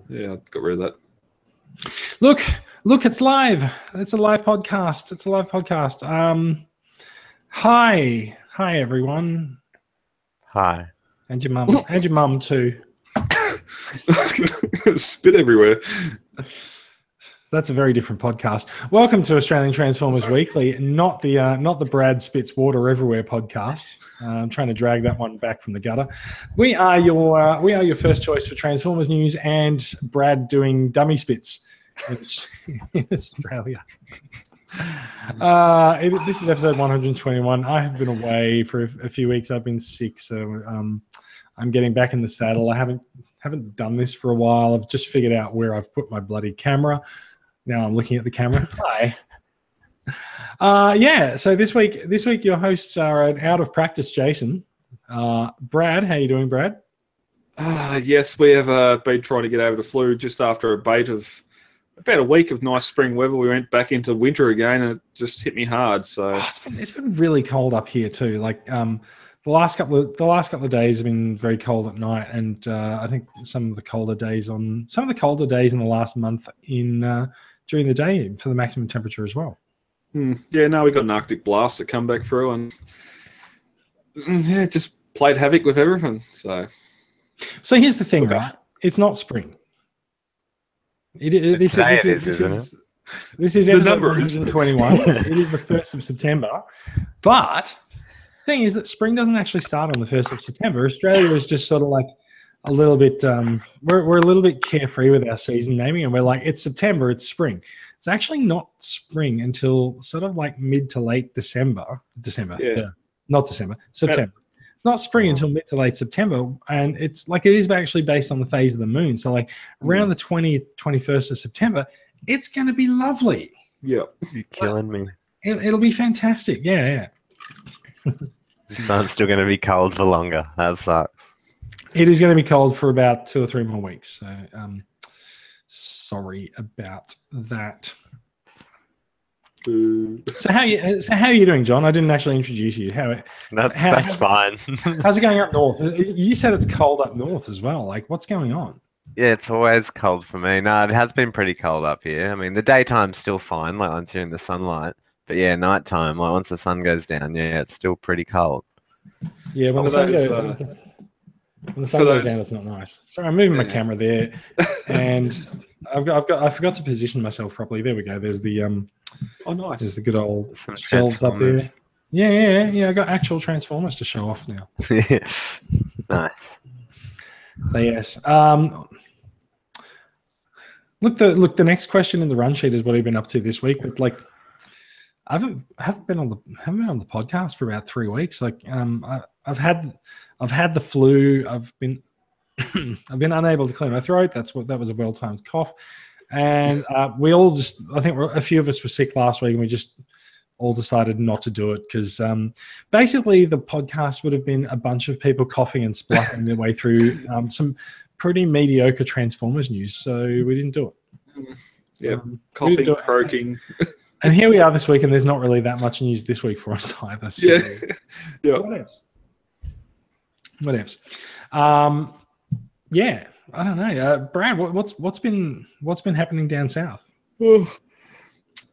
Yeah, I got rid of that. Look, it's live. It's a live podcast. Hi everyone. Hi. And your mum. And your mum too. Spit everywhere. That's a very different podcast. Welcome to Australian Transformers Weekly, not the Brad Spits Water Everywhere podcast. I'm trying to drag that one back from the gutter. We are your first choice for Transformers news and Brad doing dummy spits in Australia. This is episode 121. I have been away for a few weeks. I've been sick, so I'm getting back in the saddle. I haven't done this for a while. I've just figured out where I've put my bloody camera. Now I'm looking at the camera. Hi. So this week your hosts are an out of practice Jason. Brad, how you doing, Brad? Yes, we have been trying to get over the flu just after about a week of nice spring weather. We went back into winter again, and it just hit me hard. So it's been really cold up here too. Like the last couple of days have been very cold at night, and I think some of the colder days in the last month during the day for the maximum temperature as well. Yeah, no, we got an Arctic blast that come back through, and it just played havoc with everything. So here's the thing, right? It's not spring. This is episode 121. It is the 1st of September, but the thing is that spring doesn't actually start on the 1st of September. Australia is just sort of like a little bit. We're a little bit carefree with our season naming, and we're like, it's September, it's spring. It's actually not spring until sort of like mid to late September. It's not spring until mid to late September, and it is actually based on the phase of the moon. So like around the 20th, 21st of September, it's going to be lovely. Yeah, you're killing me. It'll be fantastic. Yeah. The sun's still going to be cold for longer. That sucks. It is going to be cold for about 2 or 3 more weeks. So sorry about that. So how are you doing, John? I didn't actually introduce you. That's fine. How's it going up north? You said it's cold up north as well. Like, what's going on? Yeah, it's always cold for me. No, it has been pretty cold up here. I mean, the daytime's still fine, like once you're in the sunlight. But yeah, nighttime, like once the sun goes down, yeah, it's still pretty cold. Yeah, when the sun goes down, it's not nice. Sorry, I'm moving my camera there, and I forgot to position myself properly. There we go. There's the nice. There's the good old shelves up there. Yeah. I got actual Transformers to show off now. Nice. So yes. Look, the next question in the run sheet is what have you been up to this week? But like, I haven't been on the podcast for about 3 weeks. Like, I've had the flu. I've been unable to clear my throat. That was a well-timed cough, and we all I think a few of us were sick last week, and we just all decided not to do it because basically the podcast would have been a bunch of people coughing and spluttering their way through some pretty mediocre Transformers news. So we didn't do it. Yeah, coughing, croaking. And here we are this week, and there's not really that much news this week for us either. So yeah. What else? Yeah, I don't know. Brad, what's been happening down south?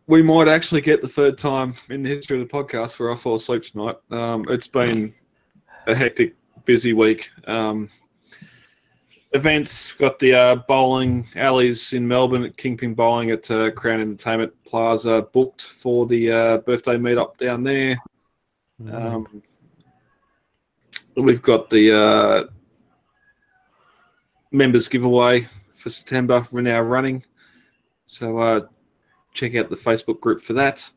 We might actually get the third time in the history of the podcast where I fall asleep tonight. It's been a hectic, busy week. Events, got the bowling alleys in Melbourne at Kingpin Bowling at Crown Entertainment Plaza booked for the birthday meetup down there. We've got the members giveaway for September. We're now running. So check out the Facebook group for that.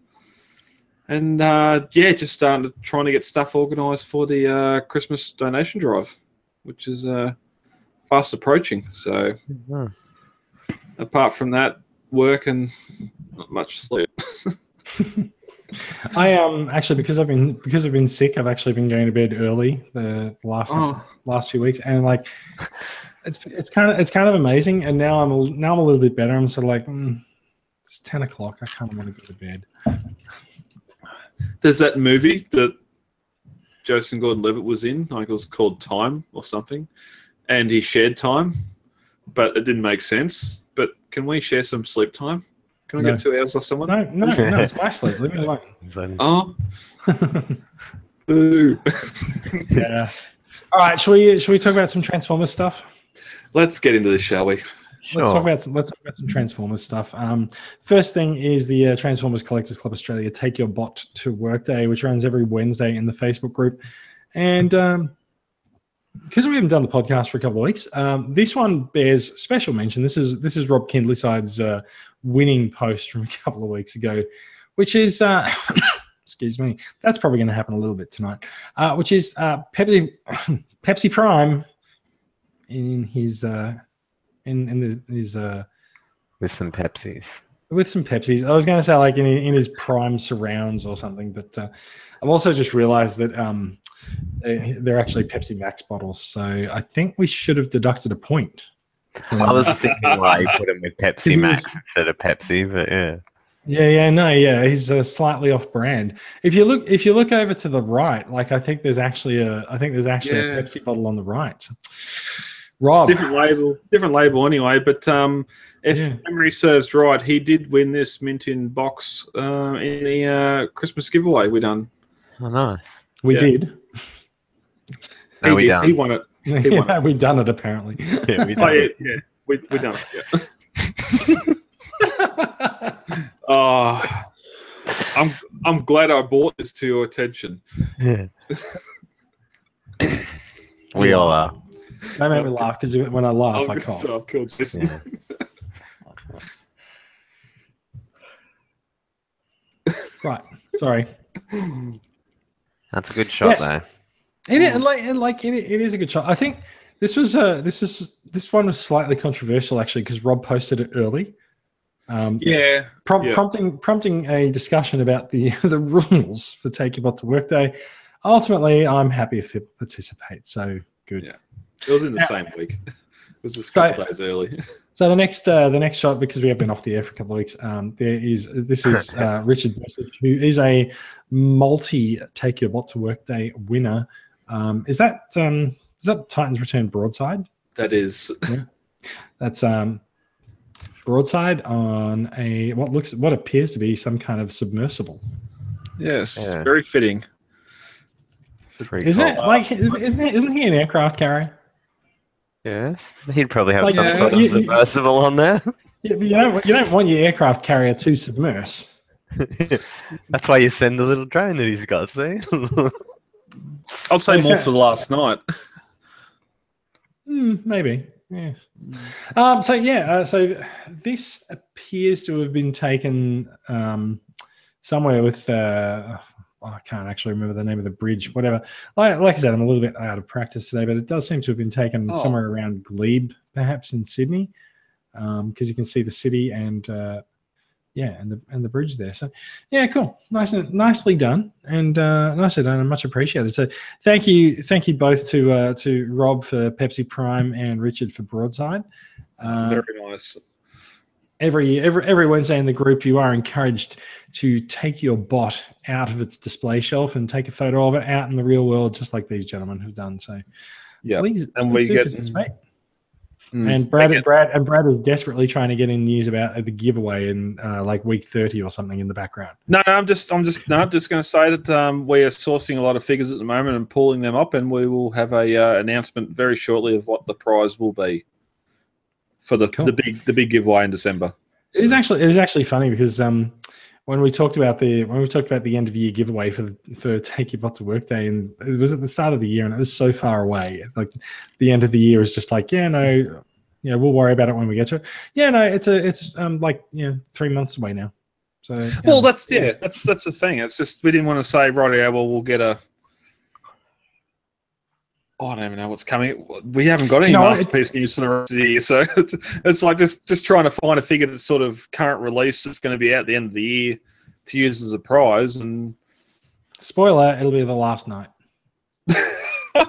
And just trying to get stuff organised for the Christmas donation drive, which is fast approaching. So apart from that, work and not much sleep. I actually because I've been sick, I've actually been going to bed early the last few weeks, and like it's kind of amazing. And now I'm a little bit better. I'm sort of like it's 10 o'clock. I kind of want to go to bed. There's that movie that Joseph Gordon-Levitt was in, like it was called Time or something, and he shared time. but it didn't make sense. But can we share some sleep time? Can I get 2 hours off someone? No, it's my sleep. Leave me alone. Oh. Boo. Yeah. All right, shall we talk about some Transformers stuff? Let's get into this, shall we? Sure. Let's talk about some Transformers stuff. First thing is the Transformers Collectors Club Australia Take Your Bot to Work Day, which runs every Wednesday in the Facebook group. And because we haven't done the podcast for a couple of weeks, this one bears special mention. This is Rob Kindleyside's winning post from a couple of weeks ago, which is excuse me. That's probably going to happen a little bit tonight. Which is Pepsi Prime in his with some Pepsis. With some Pepsis. I was going to say like in his prime surrounds or something, but I've also just realized that they're actually Pepsi Max bottles. So I think we should have deducted a point. I was thinking why you put him with Pepsi Max instead of Pepsi, but yeah. Yeah. He's slightly off brand. If you look over to the right, like I think there's actually a Pepsi bottle on the right. Rob. It's different label anyway. But if memory serves right, he did win this mint in box in the Christmas giveaway we done. Oh no, we did. No, we done. He won it. We done it apparently. Yeah, we done it. Yeah, we done it. Yeah. I'm glad I brought this to your attention. Yeah. We all are. Don't make me laugh because when I laugh, I cough. I've killed Jason. Yeah. Right. Sorry. That's a good shot, though. It is a good shot. I think this one was slightly controversial actually because Rob posted it early. Prompting a discussion about the rules for Take Your Bot to Work Day. Ultimately, I'm happy if people participate. So good. Yeah. It was in the same week. It was just a couple days early. So the next shot, because we have been off the air for a couple of weeks, this is Richard Bursage, who is a multi Take Your Bot to Work Day winner. Is that Titans Return broadside? That is. Yeah. That's broadside on what appears to be some kind of submersible. Yes, very fitting. Isn't he an aircraft carrier? Yes, he'd probably have some sort of submersible on there. Yeah, but you don't want your aircraft carrier to submerse. That's why you send the little drone that he's got. See, I'd say more for last night. Maybe. Yeah. So this appears to have been taken somewhere with. I can't actually remember the name of the bridge. Whatever. Like I said, I'm a little bit out of practice today, but it does seem to have been taken somewhere around Glebe, perhaps in Sydney, because you can see the city and the bridge there. So yeah, cool, nicely done, and nicely done, and much appreciated. So thank you both to Rob for Pepsi Prime and Richard for Broadside. Very nice. Every Wednesday in the group, you are encouraged to take your bot out of its display shelf and take a photo of it out in the real world, just like these gentlemen have done. So, please participate. And Brad is desperately trying to get in news about the giveaway in like week 30 or something in the background. No, I'm just going to say that we are sourcing a lot of figures at the moment and pulling them up, and we will have a announcement very shortly of what the prize will be for the big giveaway in December. It is actually funny because when we talked about the end of the year giveaway for Take Your Bot to Work Day, and it was at the start of the year and it was so far away. Like the end of the year is just like, we'll worry about it when we get to it. It's 3 months away now. So that's the thing. It's just we didn't want to say we'll get a. I don't even know what's coming. We haven't got any masterpiece news for the rest of the year, so it's like just trying to find a figure that's sort of current release that's going to be out at the end of the year to use as a prize. And spoiler, it'll be the last night. Well,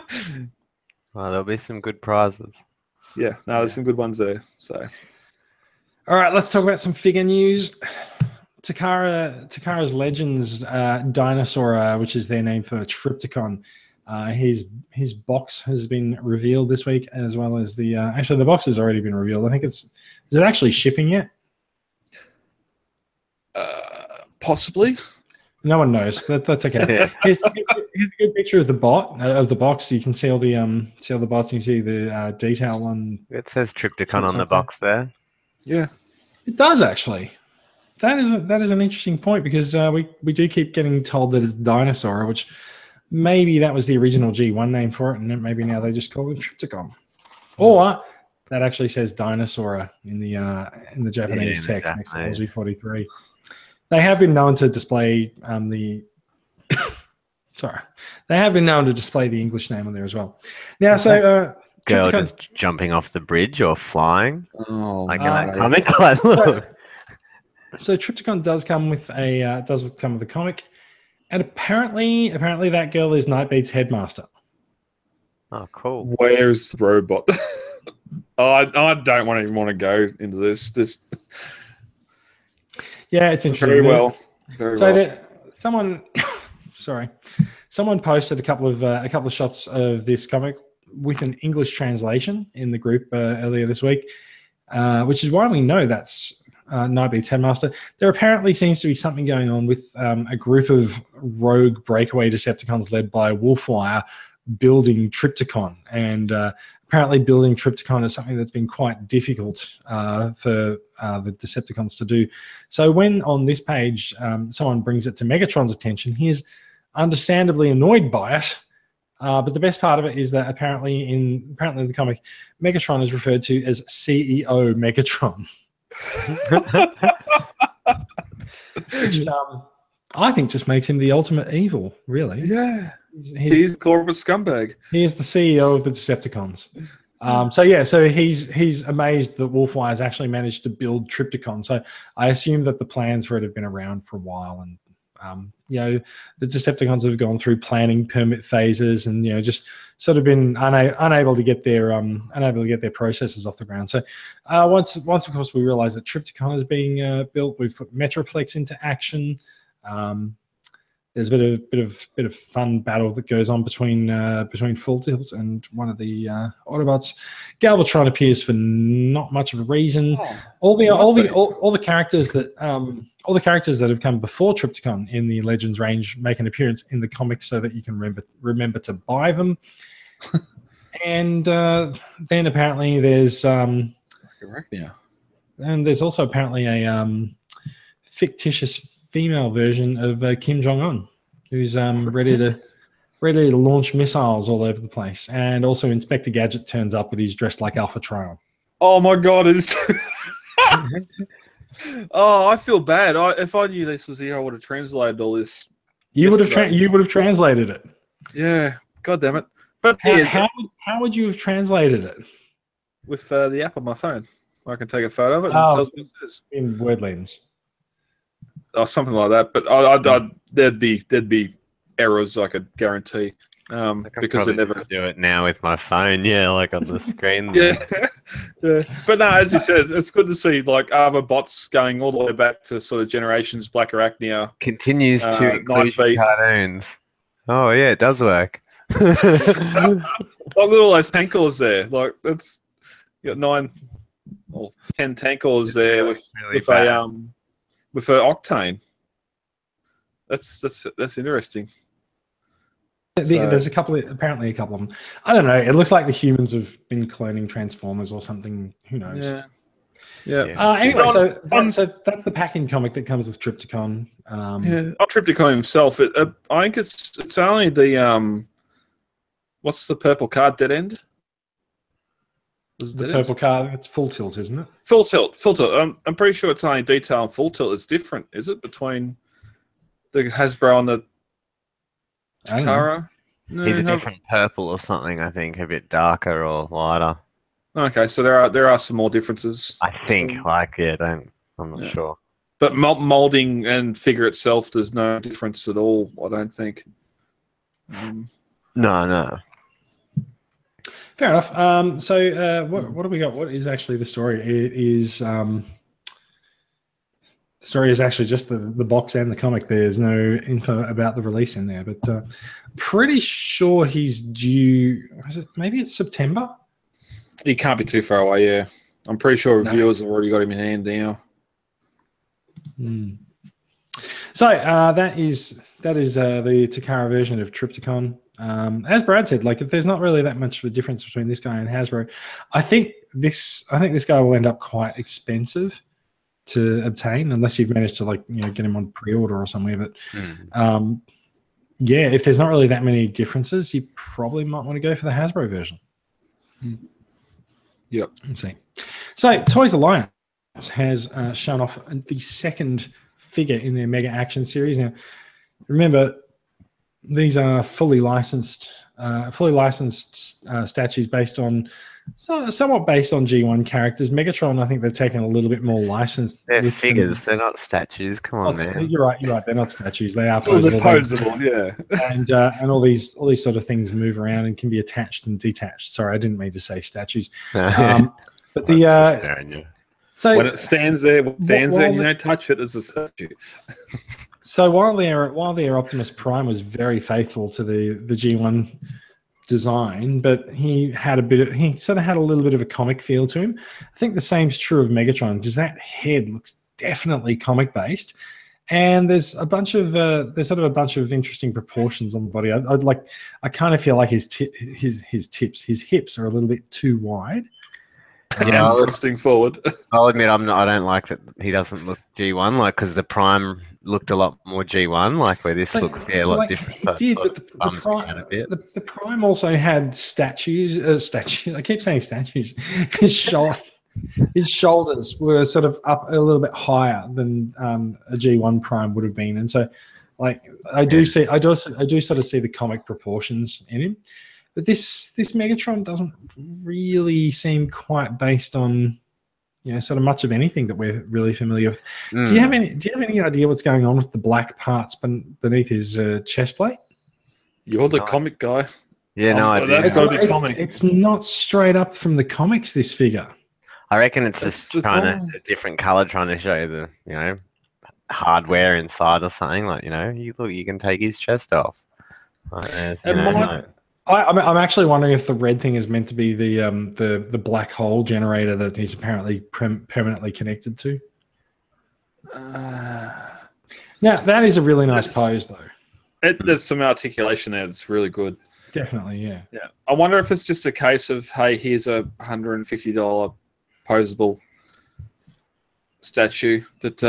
there'll be some good prizes. Yeah, there's some good ones there. So, all right, let's talk about some figure news. Takara's Legends Dinosaur, which is their name for Trypticon. His box has been revealed this week, as well as the actually the box has already been revealed. I think is it actually shipping yet? Possibly. No one knows, but that's okay. Here's a good picture of the box. You can see all the bots. You can see the detail on. It says Trypticon on the box there. Yeah, it does actually. That is an interesting point because we do keep getting told that it's Dinosaur, which maybe that was the original G1 name for it, and maybe now they just call it Trypticon. Or that actually says Dinosaur in the Japanese text next to LG43. They have been known to display they have been known to display the English name on there as well. Now, so girl just jumping off the bridge or flying. Oh, like in that comic. Like, look. So Trypticon does come with a comic, and apparently that girl is Nightbeat's headmaster. Oh, cool. Where's the robot? I don't want to go into this. Yeah, it's interesting. Very well. Someone posted a couple of shots of this comic with an English translation in the group earlier this week, which is why we know that's Nightbeat's headmaster. There apparently seems to be something going on with a group of rogue breakaway Decepticons led by Wolfwire building Trypticon, and apparently building Trypticon is something that's been quite difficult for the Decepticons to do. So when on this page someone brings it to Megatron's attention, he is understandably annoyed by it. But the best part of it is that apparently in the comic, Megatron is referred to as CEO Megatron. Which I think just makes him the ultimate evil, really. Yeah. He's a corporate scumbag. He is the CEO of the Decepticons. So he's amazed that Wolfwire's actually managed to build Trypticon. So I assume that the plans for it have been around for a while, and the Decepticons have gone through planning permit phases, and just sort of been unable to get their processes off the ground. So once of course we realize that Trypticon is being built, we've put Metroplex into action. There's a bit of fun battle that goes on between Full Tilt and one of the Autobots. Galvatron appears for not much of a reason. All the characters that have come before Trypticon in the Legends range make an appearance in the comics so that you can remember to buy them. And then apparently there's and there's also apparently a fictitious female version of Kim Jong-un, who's ready to launch missiles all over the place. And also Inspector Gadget turns up, but he's dressed like Alpha Trial. Oh my god, it's oh, I feel bad. If I knew this was here, I would have translated all this. You would have translated it. Yeah, god damn it. But how would you have translated it? With the app on my phone. I can take a photo of it and it tells me what it says. In Wordlens. Or something like that, but there'd be errors, I could guarantee, because they never do it now with my phone. Yeah, like on the screen. Yeah. But no, as you said, it's good to see like other bots going all the way back to sort of generations. Black Arachnia continues to include cartoons. Oh yeah, it does work. Like little those tankers there, like that's you got 9 or 10 tankers there with an Octane. That's interesting. There's apparently a couple of them. I don't know. It looks like the humans have been cloning Transformers or something. Who knows? Yeah. Anyway, so that's the packing comic that comes with Trypticon. Trypticon himself. I think it's only the what's the purple card? Dead End. The purple card. It's Full Tilt, isn't it? Full Tilt. I'm pretty sure it's only detail and Full Tilt. It's different, is it, between the Hasbro and the Takara? No, he's a different purple or something. I think a bit darker or lighter. Okay, so there are some more differences. I think, I'm not sure. But molding and figure itself, there's no difference at all. I don't think. No. Fair enough. So what do we got? What is actually the story? It is the story is actually just the box and the comic. There's no info about the release in there, but pretty sure he's due. Maybe it's September? He can't be too far away, yeah. I'm pretty sure reviewers have already got him in hand now. So that is the Takara version of Trypticon. As Brad said, like if there's not really that much of a difference between this guy and Hasbro, I think this guy will end up quite expensive to obtain unless you've managed to get him on pre-order or somewhere. But yeah, if there's not really that many differences, you probably might want to go for the Hasbro version. Yep. Let's see. So Toys Alliance has shown off the second figure in their Mega Action series. Now, remember, these are fully licensed statues somewhat based on G1 characters. Megatron, I think they've taken a little bit more license. They're figures. They're not statues. Come on, man. You're right. They're not statues. They are Well, posable. they're posable, yeah. And all these sort of things move around and can be attached and detached. Sorry, I didn't mean to say statues. But so when it stands there, you don't touch it. It's a statue. So while the Air Optimus Prime was very faithful to the G1 design, but he sort of had a little bit of a comic feel to him. I think the same's true of Megatron, because that head looks definitely comic based, and there's a bunch of interesting proportions on the body. I kind of feel like his hips are a little bit too wide. Yeah, thrusting forward. I'll admit I don't like that he doesn't look G1, because the Prime looked a lot more G1, where this looks a lot different. It did, but the Prime also had statues. I keep saying statues. His shoulders were sort of up a little bit higher than a G1 Prime would have been, and so I do sort of see the comic proportions in him. But this Megatron doesn't really seem quite based on sort of much of anything that we're really familiar with. Do you have any idea what's going on with the black parts beneath his chest plate? You're the comic guy. Yeah, no, I do. That's got to be comic. It's not straight up from the comics, this figure. I reckon it's just a different color, trying to show the hardware inside or something. You can take his chest off. I'm actually wondering if the red thing is meant to be the black hole generator that he's apparently permanently connected to. Now that is a really nice pose, though. There's some articulation there. It's really good. Definitely, yeah. Yeah. I wonder if it's just a case of, hey, here's a $150 posable statue that.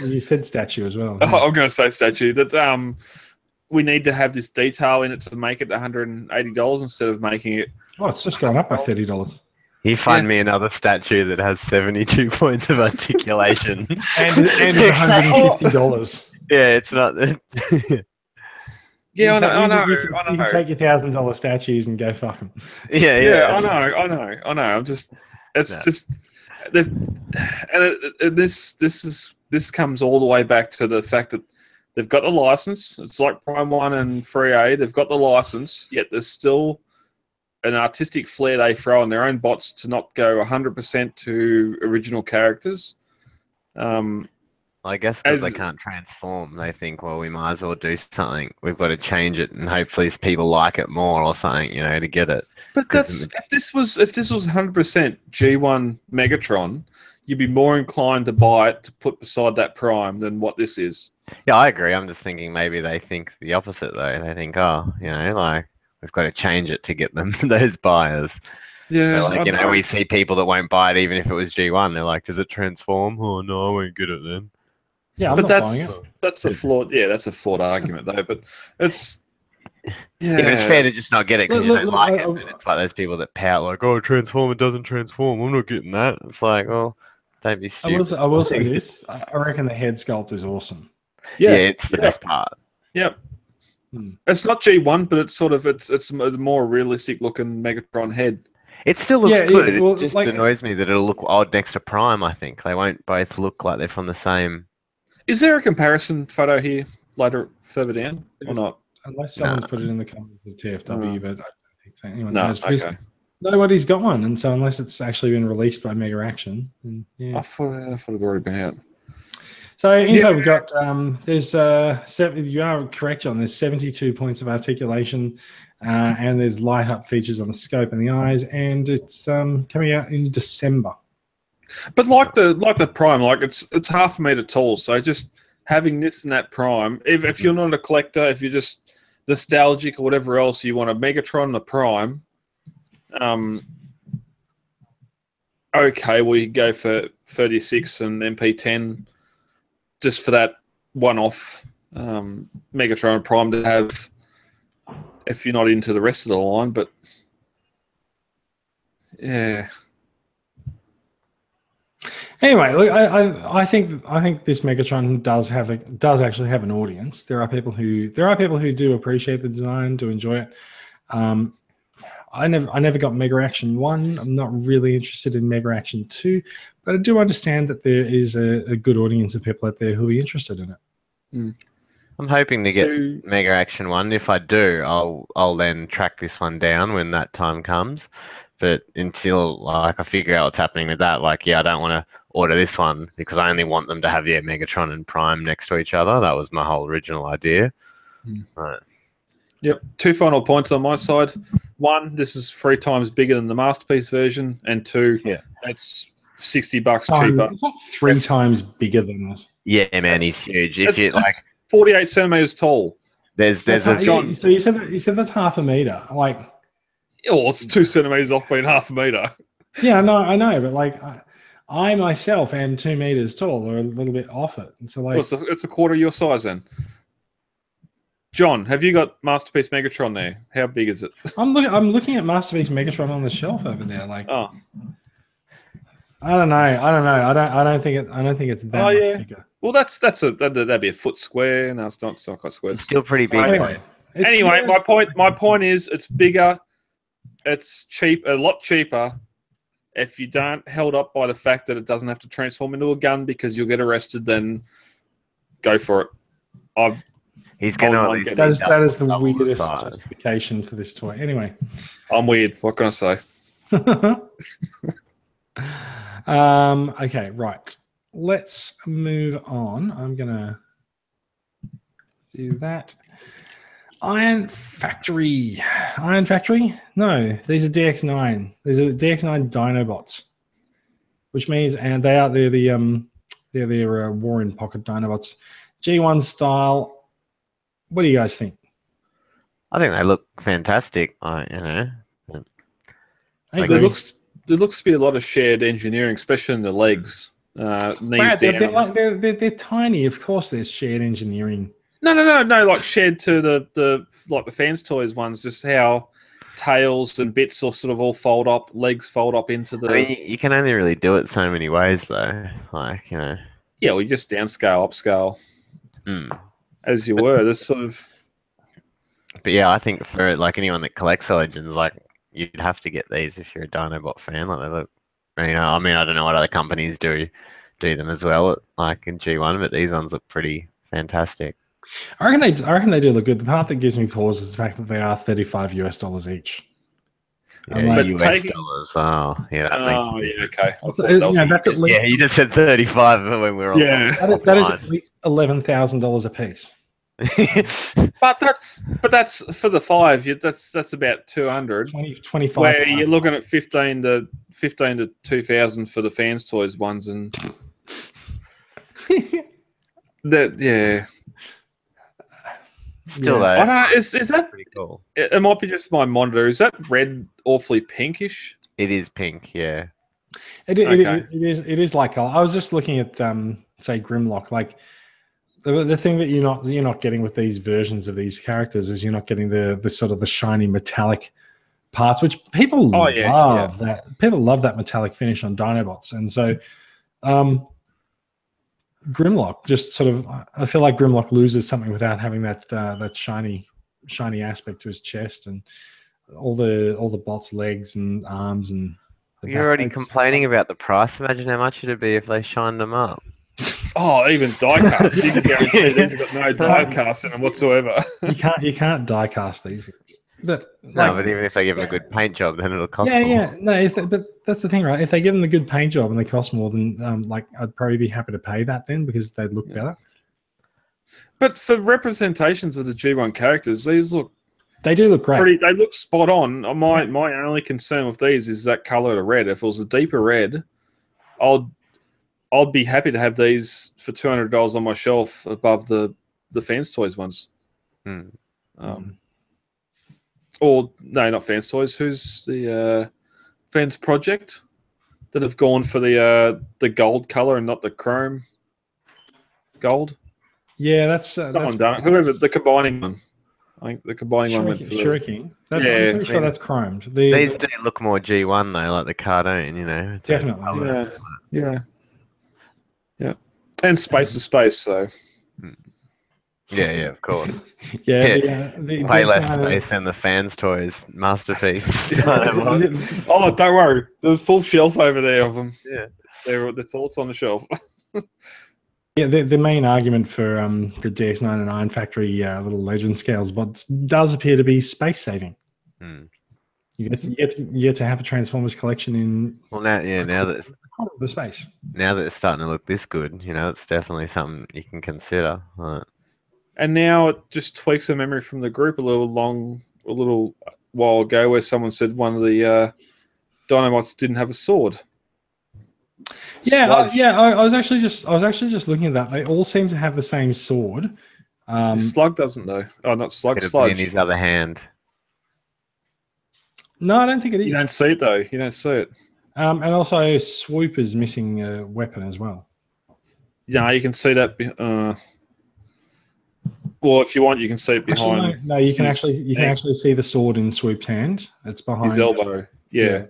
You said statue as well. I'm going to say statue that. We need to have this detail in it to make it $180 instead of making it. Oh, it's just gone up by $30. You find me another statue that has 72 points of articulation, and it's $150. Yeah, it's not. Yeah, I know. You can take your $1,000 statues and go fuck them. Yeah. I know. I'm just. Just. This comes all the way back to the fact that. They've got the license. It's like Prime 1 and 3A. They've got the license, yet there's still an artistic flair they throw on their own bots to not go 100% to original characters. I guess because they can't transform, they think, well, we might as well do something. We've got to change it, and hopefully people like it more or something, to get it. But if this was 100% G1 Megatron, you'd be more inclined to buy it to put beside that Prime than what this is. Yeah, I agree. I'm just thinking maybe they think the opposite, though. They think, we've got to change it to get them those buyers. Yeah. We see people that won't buy it even if it was G1. They're like, does it transform? Oh, no, I won't get it then. Yeah, that's a flawed. Yeah, that's a flawed argument, though. But it's. Yeah, but it's fair to just not get it because you don't like it. And it's like those people that pout like, "Oh, transform, it doesn't transform. I'm not getting that." It's like, well, don't be stupid. I will say this: I reckon the head sculpt is awesome. Yeah, it's the best part. Yep. It's not G1, but it's sort of it's a more realistic looking Megatron head. It still looks good. It just annoys me that it'll look odd next to Prime. I think they won't both look like they're from the same. Is there a comparison photo here further down or not? Unless someone's put it in the comments of TFW, but I don't think so. Anyone No, knows. okay. Nobody's got one, and so unless it's actually been released by Mega Action, then, yeah. I thought it would already been out. So info we've got. There's you are correct, John. There's 72 points of articulation, and there's light up features on the scope and the eyes, and it's coming out in December. But like the Prime, like it's half a meter tall. So just having this and that Prime, if you're not a collector, if you're just nostalgic or whatever else, you want a Megatron and a Prime. Okay, well you can go for 36 and MP10 just for that one-off Megatron and Prime to have if you're not into the rest of the line. But yeah. Anyway, look, I think this Megatron does actually have an audience. There are people who do appreciate the design, do enjoy it. I never got Mega Action 1. I'm not really interested in Mega Action 2, but I do understand that there is a good audience of people out there who are interested in it. Mm. I'm hoping to get Mega Action 1. If I do, I'll then track this one down when that time comes. But until I figure out what's happening with that, I don't want to order this one because I only want them to have Megatron and Prime next to each other. That was my whole original idea. Right. Yep. 2 final points on my side. 1, this is 3 times bigger than the Masterpiece version, and 2, it's $60 cheaper. It's not 3 times bigger than us. Yeah, man, he's huge. If you 48 centimeters tall. There's a John. So you said that's half a meter. It's 2 centimeters off being half a meter. Yeah, I know, but I myself am 2 meters tall, or a little bit off it. And so it's a quarter of your size then. John, have you got Masterpiece Megatron there? How big is it? I'm looking at Masterpiece Megatron on the shelf over there. I don't know. I don't think it's that much bigger. Well, that'd be a foot square. No, it's not quite square. It's still pretty big. Anyway, my point is, it's bigger. It's a lot cheaper. If you don't held up by the fact that it doesn't have to transform into a gun because you'll get arrested, then go for it. He's going to. That is the weirdest justification for this toy. Anyway, I'm weird. What can I say? Okay, right. Let's move on. I'm gonna do that. Iron Factory. No, these are DX9. These are DX9 Dinobots, which means, and they're the War in Pocket Dinobots, G1 style. What do you guys think? I think they look fantastic. There looks to be a lot of shared engineering, especially in the legs. Brad, they're tiny. Of course, there's shared engineering. No. Like shared to the Fans Toys ones, just how tails and bits all sort of all fold up, legs fold up into the. I mean, you can only really do it so many ways, though. Yeah, well, you just downscale, upscale. As you were, this sort of. But yeah, I think for anyone that collects Legends, you'd have to get these if you're a Dinobot fan. They look, I don't know what other companies do them as well, in G1, but these ones look pretty fantastic. I reckon they do look good. The part that gives me pause is the fact that they are $35 US each. Yeah, US dollars. Oh, yeah. Okay. That's at least. Yeah, you just said 35 when we were on. Yeah, that is at least $11,000 a piece. but that's for the 5. That's about 200. 25. Where you're looking at 15 to 2,000 for the Fans Toys ones, and that Still, I don't know. Is that pretty cool? It might be just my monitor. Is that red awfully pinkish? It is pink, yeah. It is like I was just looking at say Grimlock. The thing that you're not getting with these versions of these characters is you're not getting the sort of the shiny metallic parts, which people love. That people love that metallic finish on Dinobots, and so Grimlock just sort of, I feel like Grimlock loses something without having that shiny aspect to his chest and all the bot's legs and arms and. You're already complaining about the price. Imagine how much it'd be if they shined them up. Oh, even die-cast. You can guarantee these have got no die-cast in them whatsoever. You can't die-cast these. But No, but even if they give them a good paint job, then it'll cost more. Yeah. No, but that's the thing, right? If they give them a good paint job and they cost more, then like I'd probably be happy to pay that then because they'd look better. But for representations of the G1 characters, these look. They do look great. They look spot on. My only concern with these is that color to red. If it was a deeper red, I'd be happy to have these for $200 on my shelf above the Fans Toys ones. Or no, not Fans Toys. Who's the Fans Project that have gone for the gold color and not the chrome gold? Yeah, that's someone done it. Whoever the combining one. I think the combining one went for Shuriken. I'm pretty sure that's chromed. These do look more G1 though, like the cartoon, you know. Definitely. Yeah. And space to space, so. Yeah, of course. The way less space than the Fans Toys masterpiece. Oh, don't worry. There's a full shelf over there of them. Yeah. That's all that's on the shelf. Yeah, the main argument for the DS9 and Iron Factory little legend scales bots does appear to be space saving. You get to have a Transformers collection in. Well, now that the space. Now that it's starting to look this good, you know, it's definitely something you can consider. Right. And now it just tweaks a memory from the group a little while ago, where someone said one of the Dinobots didn't have a sword. I was actually just looking at that. They all seem to have the same sword. Slug doesn't though. Oh, not Slug. Sludge. In his other hand. No, I don't think it is. You don't see it though. You don't see it. And also, Swoop is missing a weapon as well. Yeah, you can see that. Well, if you want, you can see it behind. Actually, no, you can actually see the sword in Swoop's hand. It's behind his elbow. Yeah.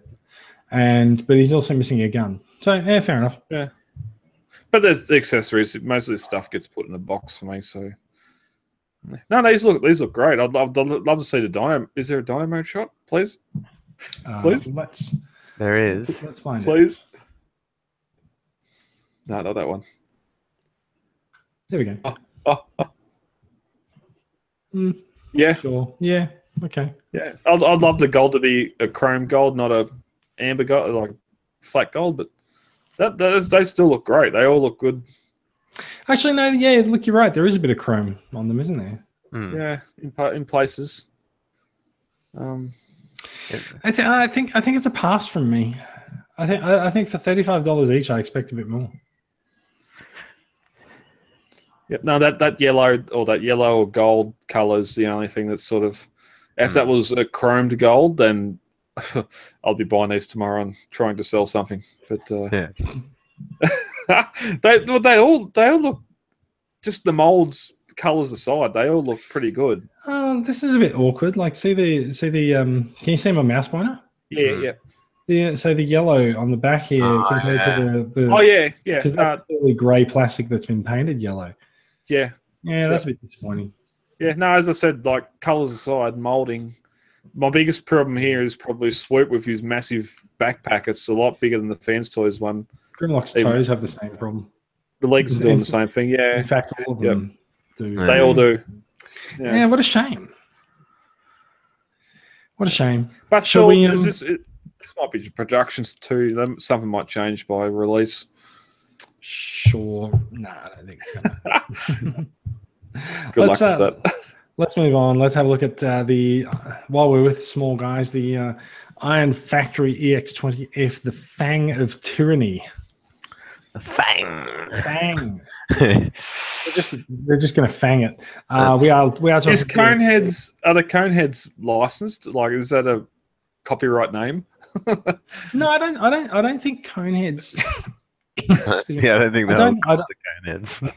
But he's also missing a gun. So yeah, fair enough. Yeah. But there's the accessories. Most of this stuff gets put in a box for me. So no, these look great. I'd love to see the Dino. Is there a Dino mode shot, please? Please. There is. Let's find it. Please. No, not that one. There we go. Yeah. Sure. Yeah. Okay. Yeah. I'd love the gold to be a chrome gold, not a amber gold, like flat gold. But they still look great. They all look good. Actually, no. Yeah. Look, you're right. There is a bit of chrome on them, isn't there? Yeah. In places. I think it's a pass from me. I think for $35 each, I expect a bit more. Yep. No, that yellow or gold color is the only thing that's sort of. If that was a chromed gold, then I'll be buying these tomorrow and trying to sell something. But they all look. Just the molds, colors aside, they all look pretty good. This is a bit awkward. Like, see the. Can you see my mouse pointer? Yeah. Yeah, so the yellow on the back here compared to the yeah, because that's really grey plastic that's been painted yellow. Yeah, that's a bit disappointing. Yeah, no, as I said, like colours aside, moulding. My biggest problem here is probably Swoop with his massive backpack. It's a lot bigger than the Fans Toys one. Grimlock's toes have the same problem. The legs are doing the same thing. Yeah, in fact, all of them do. They all do. Yeah, what a shame. What a shame. But still, this might be productions too. Something might change by release. Sure. Nah, I don't think it's gonna. Good luck with that. Let's move on. Let's have a look at while we're with small guys, the Iron Factory EX20F, the Fang of Tyranny. The Fang. They're just going to fang it. We are talking. Are the Coneheads licensed? Like, is that a copyright name? No, I don't think Coneheads. Yeah, I don't think the Coneheads.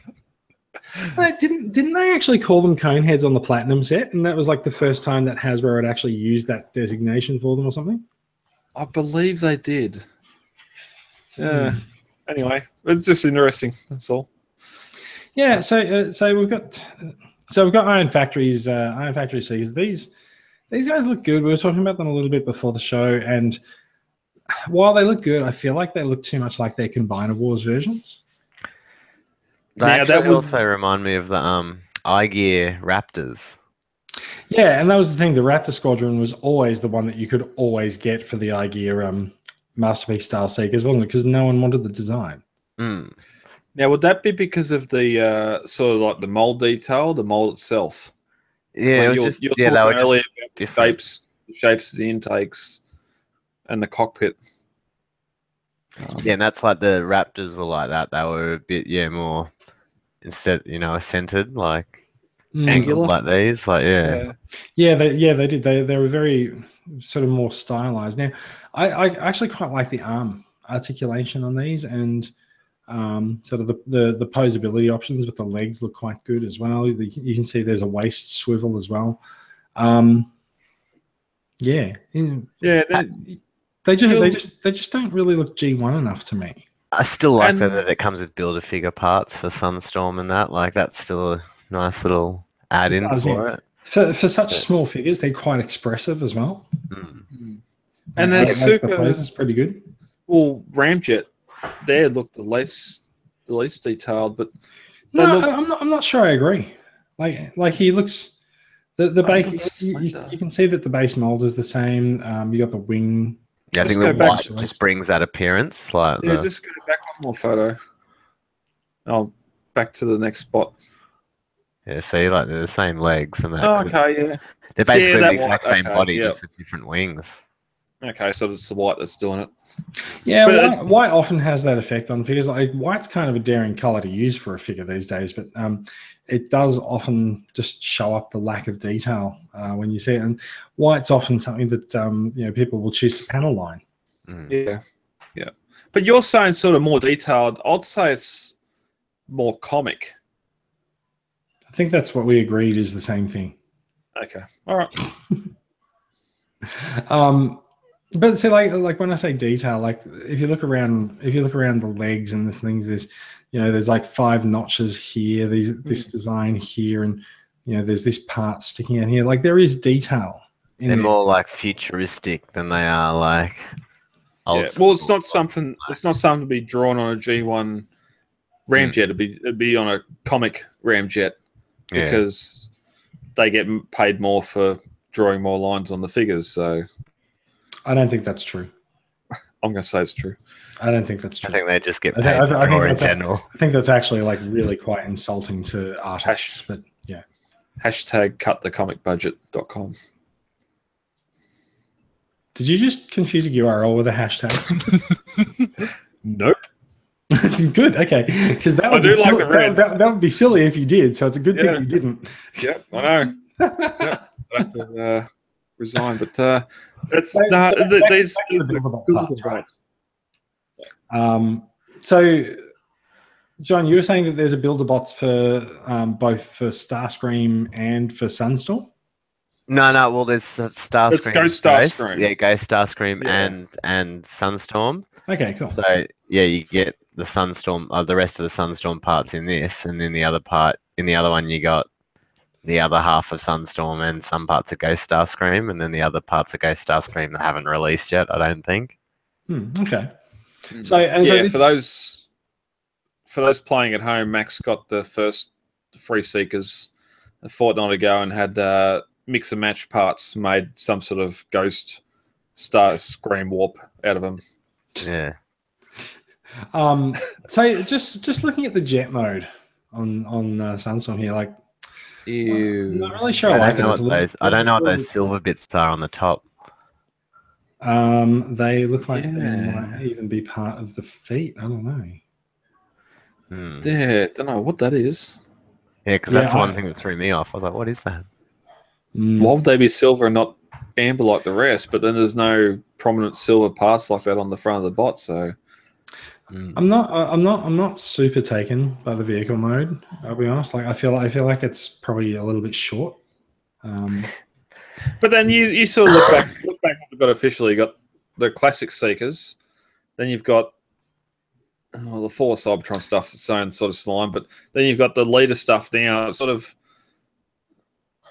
Didn't they actually call them Coneheads on the Platinum set? And that was like the first time that Hasbro had actually used that designation for them or something? I believe they did. Yeah. Anyway, it's just interesting. That's all. Yeah. So we've got Iron Factory Seekers. These guys look good. We were talking about them a little bit before the show, and while they look good, I feel like they look too much like their Combiner Wars versions. They actually also remind me of the iGear Raptors. Yeah, and that was the thing. The Raptor Squadron was always the one that you could always get for the iGear Masterpiece style Seekers, wasn't it? Because no one wanted the design. Mm. Now, would that be because of the sort of like the mold detail, the mold itself? Yeah, So it was you're just talking they were earlier just about different. the shapes of the intakes and the cockpit. Yeah, and that's like the Raptors were like that. They were a bit more instead, centered like angled Angular? like these. Like They did. They were very sort of more stylized. Now, I actually quite like the arm articulation on these, and sort of the posability options with the legs look quite good as well. You can see there's a waist swivel as well. Yeah. They just don't really look G1 enough to me. I still like that it comes with Build-A-Figure parts for Sunstorm and that. Like that's still a nice little add-in for it. For such small figures, they're quite expressive as well. Mm. And they're super. The pose is pretty good. Well, Ramjet, there look the least detailed, but I'm not sure I agree. Like he looks. The base, you can see that the base mold is the same. You got the wing. Yeah, I think the white just brings that appearance. Like just go back one more photo. Oh, back to the next spot. Yeah, see, like they're the same legs and that. Oh, okay, yeah. They're basically the exact same body, just with different wings. Okay, so it's the white that's doing it. Yeah, but white often has that effect on figures. Like white's kind of a daring color to use for a figure these days, but it does often just show up the lack of detail when you see it. And white's often something that people will choose to panel line. Mm. Yeah. But you're saying sort of more detailed. I'd say it's more comic. I think that's what we agreed is the same thing. Okay. All right. But see, like when I say detail, like if you look around the legs and this things, there's like 5 notches here, this design here, and there's this part sticking out here. Like there is detail. They're more like futuristic than they are like old. Yeah. Well, it's not something to be drawn on a G1 Ramjet. It'd be on a comic Ramjet because they get paid more for drawing more lines on the figures. So. I don't think that's true. I'm going to say it's true. I don't think that's true. I think they just get paid more in general. I think that's actually like really quite insulting to artists. But yeah. #cutthecomicbudget.com. Did you just confuse a URL with a hashtag? Nope. Good. Okay. Because that would be silly if you did. So it's a good thing you didn't. Yep, I know. I have to resign, but these So, John, you were saying that there's a Builder-Bots for both for Starscream and for Sunstorm? No. Well, there's Starscream. Let's go Starscream. Yeah, go Starscream and Sunstorm. Okay, cool. So you get the Sunstorm, the rest of the Sunstorm parts in this, and then the other one you got the other half of Sunstorm and some parts of Ghost Starscream, and then the other parts of Ghost Starscream that haven't released yet, I don't think. Okay. So for those playing at home, Max got the first free Seekers a fortnight ago and had mix and match parts, made some sort of Ghost Starscream warp out of them. Yeah. So just looking at the jet mode on Sunstorm here, like. I'm not really sure. I don't know what those silver bits are on the top. They look like they might even be part of the feet. I don't know. Yeah, don't know what that is. Yeah, because that's one thing that threw me off. I was like, what is that? Why would they be silver and not amber like the rest? But then there's no prominent silver parts like that on the front of the bot, so. I'm not super taken by the vehicle mode. I'll be honest. Like I feel like it's probably a little bit short. But then you sort of look back what we've got officially. You got the classic Seekers, then you've got the 4 Cybertron stuff, its own sort of slime. But then you've got the leader stuff now, sort of,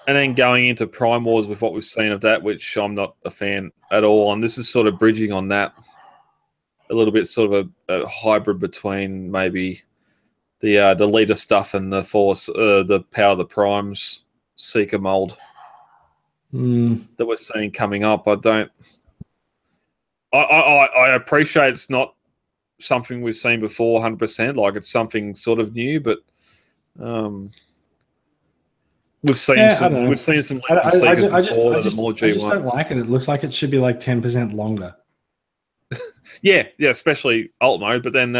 and then going into Prime Wars with what we've seen of that, which I'm not a fan at all. And this is sort of bridging on that. A little bit sort of a hybrid between maybe the leader stuff and the Force, the Power of the Primes Seeker mold. that we're seeing coming up. I don't. I appreciate it's not something we've seen before 100%. Like it's something sort of new, but we've seen some sequences before that are more G1. I just don't like it. It looks like it should be like 10% longer. yeah, especially alt mode. But then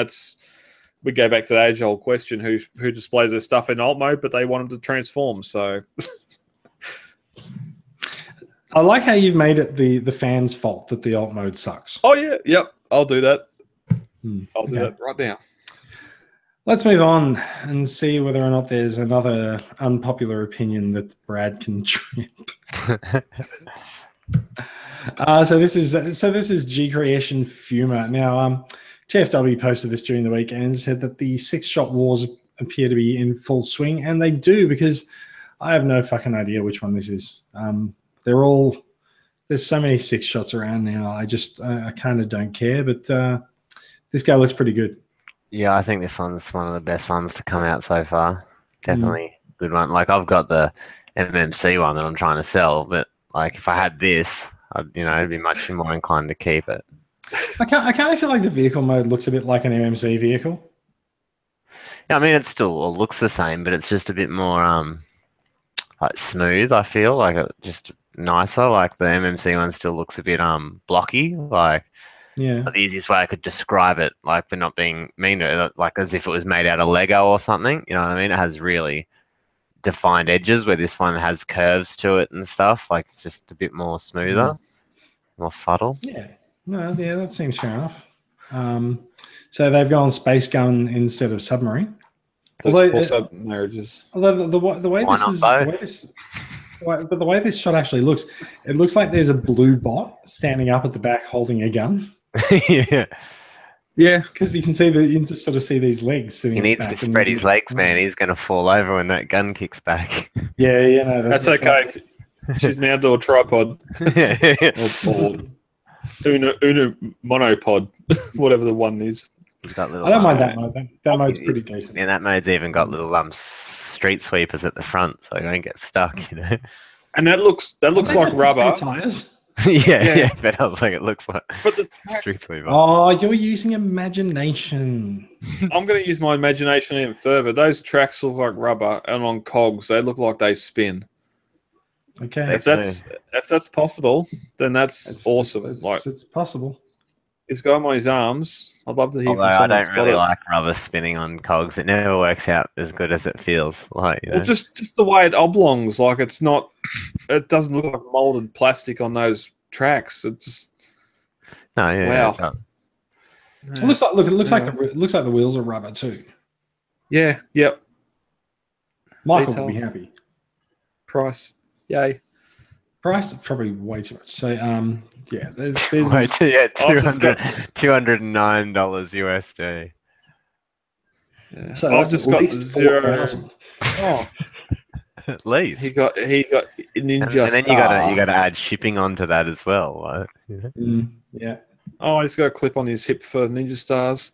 we go back to the age-old question: who displays their stuff in alt mode, but they want them to transform. So I like how you've made it the fans' fault that the alt mode sucks. Oh yeah, yep. I'll do that. I'll do that right now. Let's move on and see whether or not there's another unpopular opinion that Brad can trip. So this is GCreation Fury. Now, TFW posted this during the week and said that the 6-shot wars appear to be in full swing, and they do, because I have no fucking idea which one this is. There's so many 6-shots around now. I kind of don't care, but this guy looks pretty good. Yeah, I think this one's one of the best ones to come out so far. Definitely good one. Like I've got the MMC one that I'm trying to sell, but like if I had this, I'd be much more inclined to keep it. I kind of feel like the vehicle mode looks a bit like an MMC vehicle. Yeah, I mean it still looks the same, but it's just a bit more like smooth. I feel like it just nicer. Like the MMC one still looks a bit blocky. Like. Yeah. The easiest way I could describe it, like for not being mean, like as if it was made out of Lego or something. You know what I mean? It has really defined edges, where this one has curves to it and stuff. Like it's just a bit more smoother, more subtle. Yeah. No, yeah, that seems fair enough. So they've gone space gun instead of submarine. Those poor marriages. Although the way the way this shot actually looks, it looks like there's a blue bot standing up at the back holding a gun. Yeah, because you can sort of see these legs sitting. He needs to spread his legs, man. He's going to fall over when that gun kicks back. Yeah, no, that's okay. She's mounted to a tripod. Or Uno monopod, whatever the one is. Got little, I don't mind that mode. That mode's pretty decent. Yeah, that mode's even got little street sweepers at the front, so you don't get stuck. And that looks like rubber tires. yeah, but I was like, it looks like street sweeper. Oh, you're using imagination. I'm going to use my imagination even further. Those tracks look like rubber, and on cogs, they look like they spin. Okay, if that's possible, then that's awesome. It's possible. He's got him on his arms. I'd love to hear from I someone. don't really like rubber spinning on cogs. It never works out as good as it feels. Like well, just the way it oblongs, like it's not. It doesn't look like molded plastic on those tracks. It just. No, yeah. Wow. It looks like the wheels are rubber too. Yeah. Yep. Michael will be happy. Price, yay. Price is probably way too much. So yeah, there's $209 USD. Yeah. So I've just got 0. Oh, at least he got Ninja, and then you got to add shipping onto that as well. Right? Yeah. Oh, he's got a clip on his hip for Ninja Stars.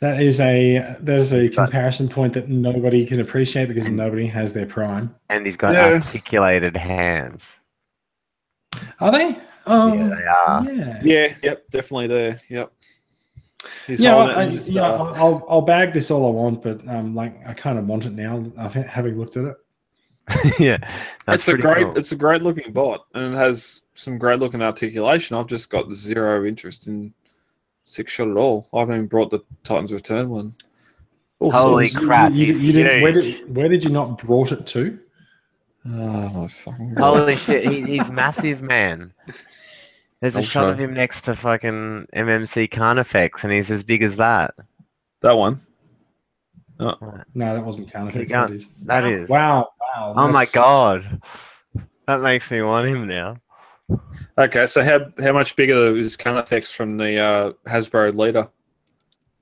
That is a comparison point that nobody can appreciate because nobody has their prime. And he's got articulated hands. Are they? Oh, yeah, they are. Yeah. Yep. Definitely there. Yep. I'll bag this all I want, but I kind of want it now. Having looked at it. Yeah, it's a great looking bot, and it has some great looking articulation. I've just got 0 interest in 6-shot at all. I haven't even brought the Titans Return one. Holy crap! You didn't. Where did you not brought it to? Oh my fucking! Holy shit! He's massive, man. There's a shot of him next to fucking MMC Carnifex, and he's as big as that. That one? Oh. No, that wasn't Carnifex. That is. Wow. Oh my god. That makes me want him now. Okay, so how much bigger is Carnifex from the Hasbro leader?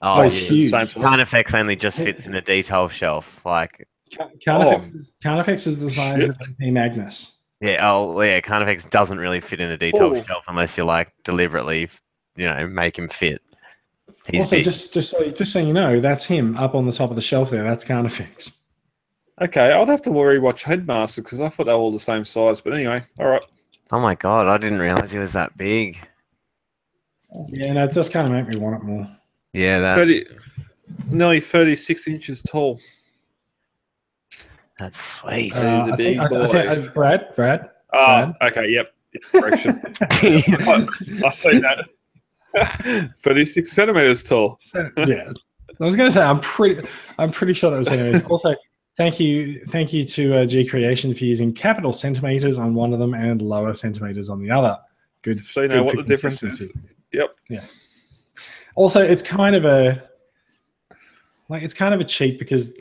Oh, it's huge. Carnifex only just fits in a detail shelf. Like Carnifex is the size of a Magnus. Yeah, Carnifex doesn't really fit in a detail shelf unless you deliberately, make him fit. He's also, just so you know, that's him up on the top of the shelf there. That's Carnifex. Okay, I'd have to rewatch Headmaster because I thought they were all the same size. But anyway, all right. Oh my god, I didn't realize he was that big. Yeah, no, it does kind of make me want it more. Yeah, that. Nearly 36 inches tall. That's sweet. He's a big boy. Brad. Okay, yep. Correction. I see that. 36 centimeters tall. Yeah, I was going to say I'm pretty sure that was anyways. Also, thank you to GCreation for using capital centimeters on one of them and lower centimeters on the other. Good. So you know what the difference is. Yep. Yeah. Also, it's kind of a cheat because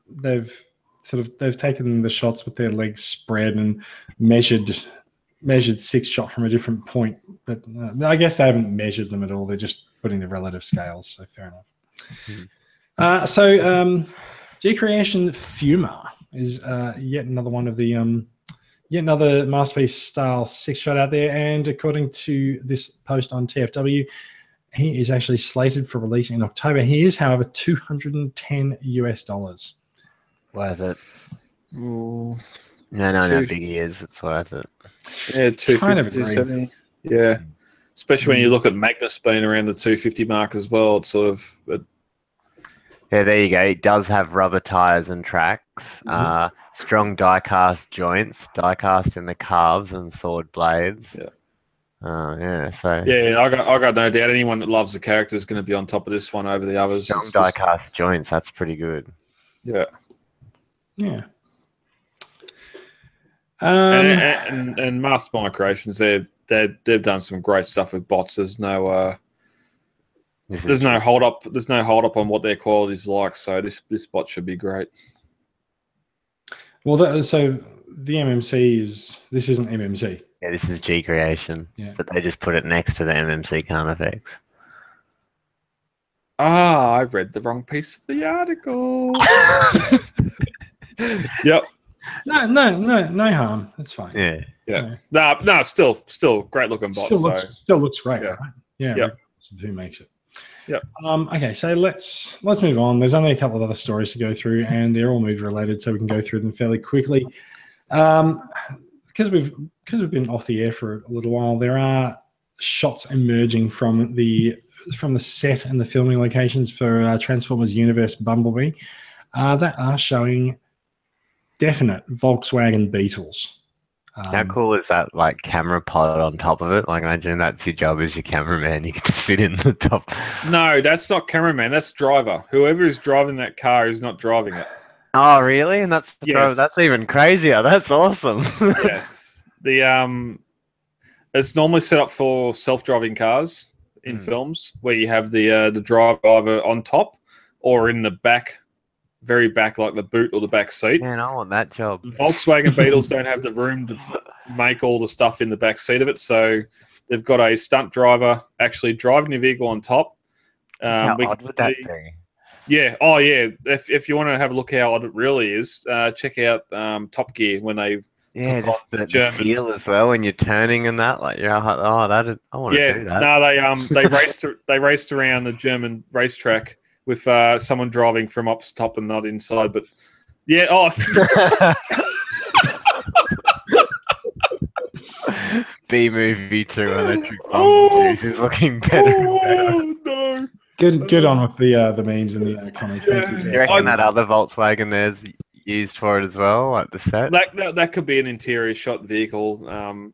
they've taken the shots with their legs spread and measured 6 shot from a different point, but I guess they haven't measured them at all. They're just putting the relative scales, so fair enough. GCreation Fury is yet another one of the yet another Masterpiece style 6-shot out there, and according to this post on TFW, he is actually slated for release in October. He is, however, $210. Worth it. Ooh. No, how big he is. It's worth it. Yeah, 250, 270. Yeah. Especially when you look at Magnus being around the 250 mark as well. It's sort of... Yeah, there you go. It does have rubber tires and tracks. Strong die-cast joints, die-cast in the calves and sword blades. Yeah. I got no doubt anyone that loves the character is going to be on top of this one over the others. Strong die-cast joints, that's pretty good. Yeah. Yeah. And Mastermind Creations, they've done some great stuff with bots. There's no hold up. There's no hold up on what their quality's like. So this bot should be great. Well, so the MMC this isn't MMC. Yeah, this is GCreation. Yeah. But they just put it next to the MMC Carnifex. I've read the wrong piece of the article. Yep. No harm. That's fine. Yeah. No. Still great looking bot. Still looks great. Yeah. Right? Yeah. Yep. Who makes it? Yep. Okay, so let's move on. There's only a couple of other stories to go through, and they're all movie related, so we can go through them fairly quickly. Because we've been off the air for a little while, there are shots emerging from the set and the filming locations for Transformers Universe Bumblebee that are showing definite Volkswagen Beetles. How cool is that, like, camera pod on top of it? Like, imagine that's your job as your cameraman. You can just sit in the top. No, that's not cameraman. That's driver. Whoever is driving that car is not driving it. Oh, really? And that's even crazier. That's awesome. Yes. It's normally set up for self-driving cars in films where you have the driver either on top or in the back. Very back, like the boot or the back seat. Man, I want that job. Volkswagen Beetles don't have the room to make all the stuff in the back seat of it, so they've got a stunt driver actually driving the vehicle on top. How odd would that be? Yeah. Oh, yeah. If you want to have a look how odd it really is, check out Top Gear when they just the feel as well when you're turning and that. Like, you're like, I want to do that. No, they raced around the German racetrack with someone driving from up top and not inside, but yeah. B-movie 2 Electric Bumblebee is looking better and better. No. Good on with the memes and the comments. Thank you. You reckon that other Volkswagen there's used for it as well, like the set? That could be an interior shot vehicle.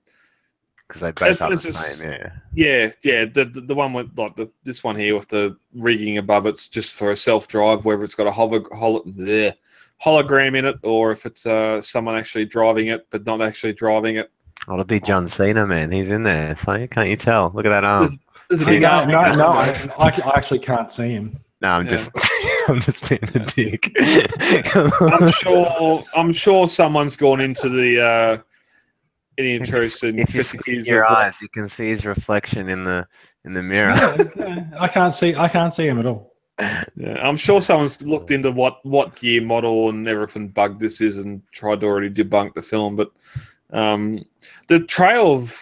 Because they both are the same, yeah. The one with this one here with the rigging above it's just for a self-drive, whether it's got a hologram in it or if it's someone actually driving it but not actually driving it. Oh, it'll be John Cena, man. He's in there. So can't you tell? Look at that arm. There's a big arm. No, I actually can't see him. No, I'm just being a dick. I'm sure someone's gone into the interest in your eyes. You can see his reflection in the mirror. I can't see him at all. Yeah, I'm sure someone's looked into what year model and everything bug this is and tried to already debunk the film, but the trail of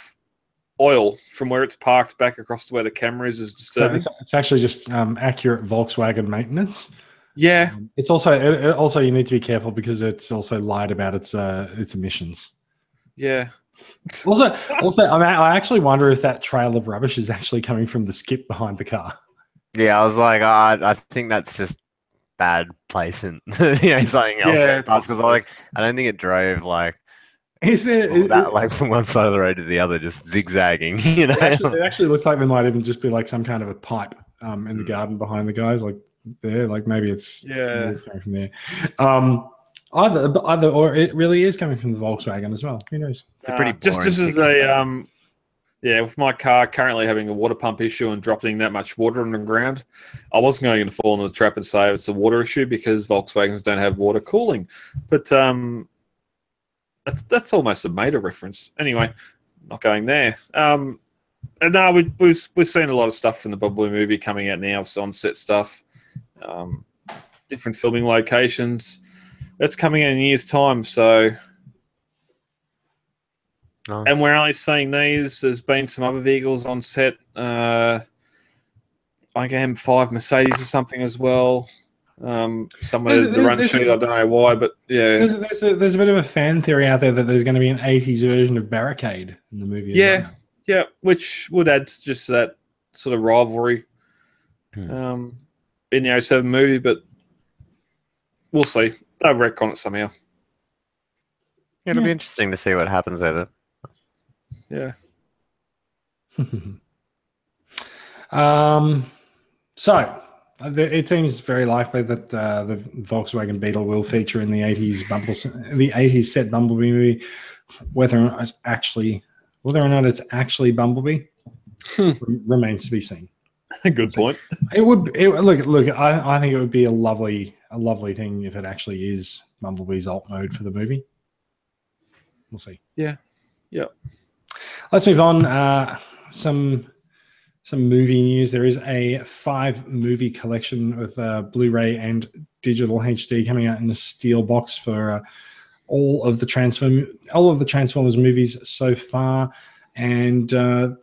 oil from where it's parked back across to where the camera is disturbing. So it's actually just accurate Volkswagen maintenance. Yeah. It's also you need to be careful because it's also lied about its emissions. Yeah. Also, I actually wonder if that trail of rubbish is actually coming from the skip behind the car. Yeah, I was like, I think that's just bad placement. Something else. Yeah, Because I don't think it drove like from one side of the road to the other, just zigzagging. It actually looks like there might even just be like some kind of a pipe in the garden behind the guys, like there. Like maybe it's coming from there. Either or it really is coming from the Volkswagen as well. Who knows? It's a pretty just as a with my car currently having a water pump issue and dropping that much water on the ground, I wasn't going to fall into the trap and say it's a water issue because Volkswagens don't have water cooling. But that's almost a meta reference. Anyway, not going there. And no, we've seen a lot of stuff from the Bumblebee movie coming out now, on set stuff, different filming locations. That's coming in a year's time, so. Oh. And we're only seeing these. There's been some other vehicles on set. Like M5 Mercedes or something as well. Somewhere the run sheet, I don't know why, but yeah. There's a bit of a fan theory out there that there's going to be an 80s version of Barricade in the movie. Yeah, which would add just that sort of rivalry in the 07 movie, but we'll see. They'll retcon it somehow. It'll be interesting to see what happens with it. Yeah. So it seems very likely that the Volkswagen Beetle will feature in the 80s set Bumblebee movie. Whether or not it's actually Bumblebee remains to be seen. Good point. It would look. I think it would be a lovely thing if it actually is Bumblebee's alt mode for the movie. We'll see. Yeah. Let's move on. Some movie news. There is a 5-movie collection with Blu-ray and digital HD coming out in a steel box for all of the Transformers movies so far. And we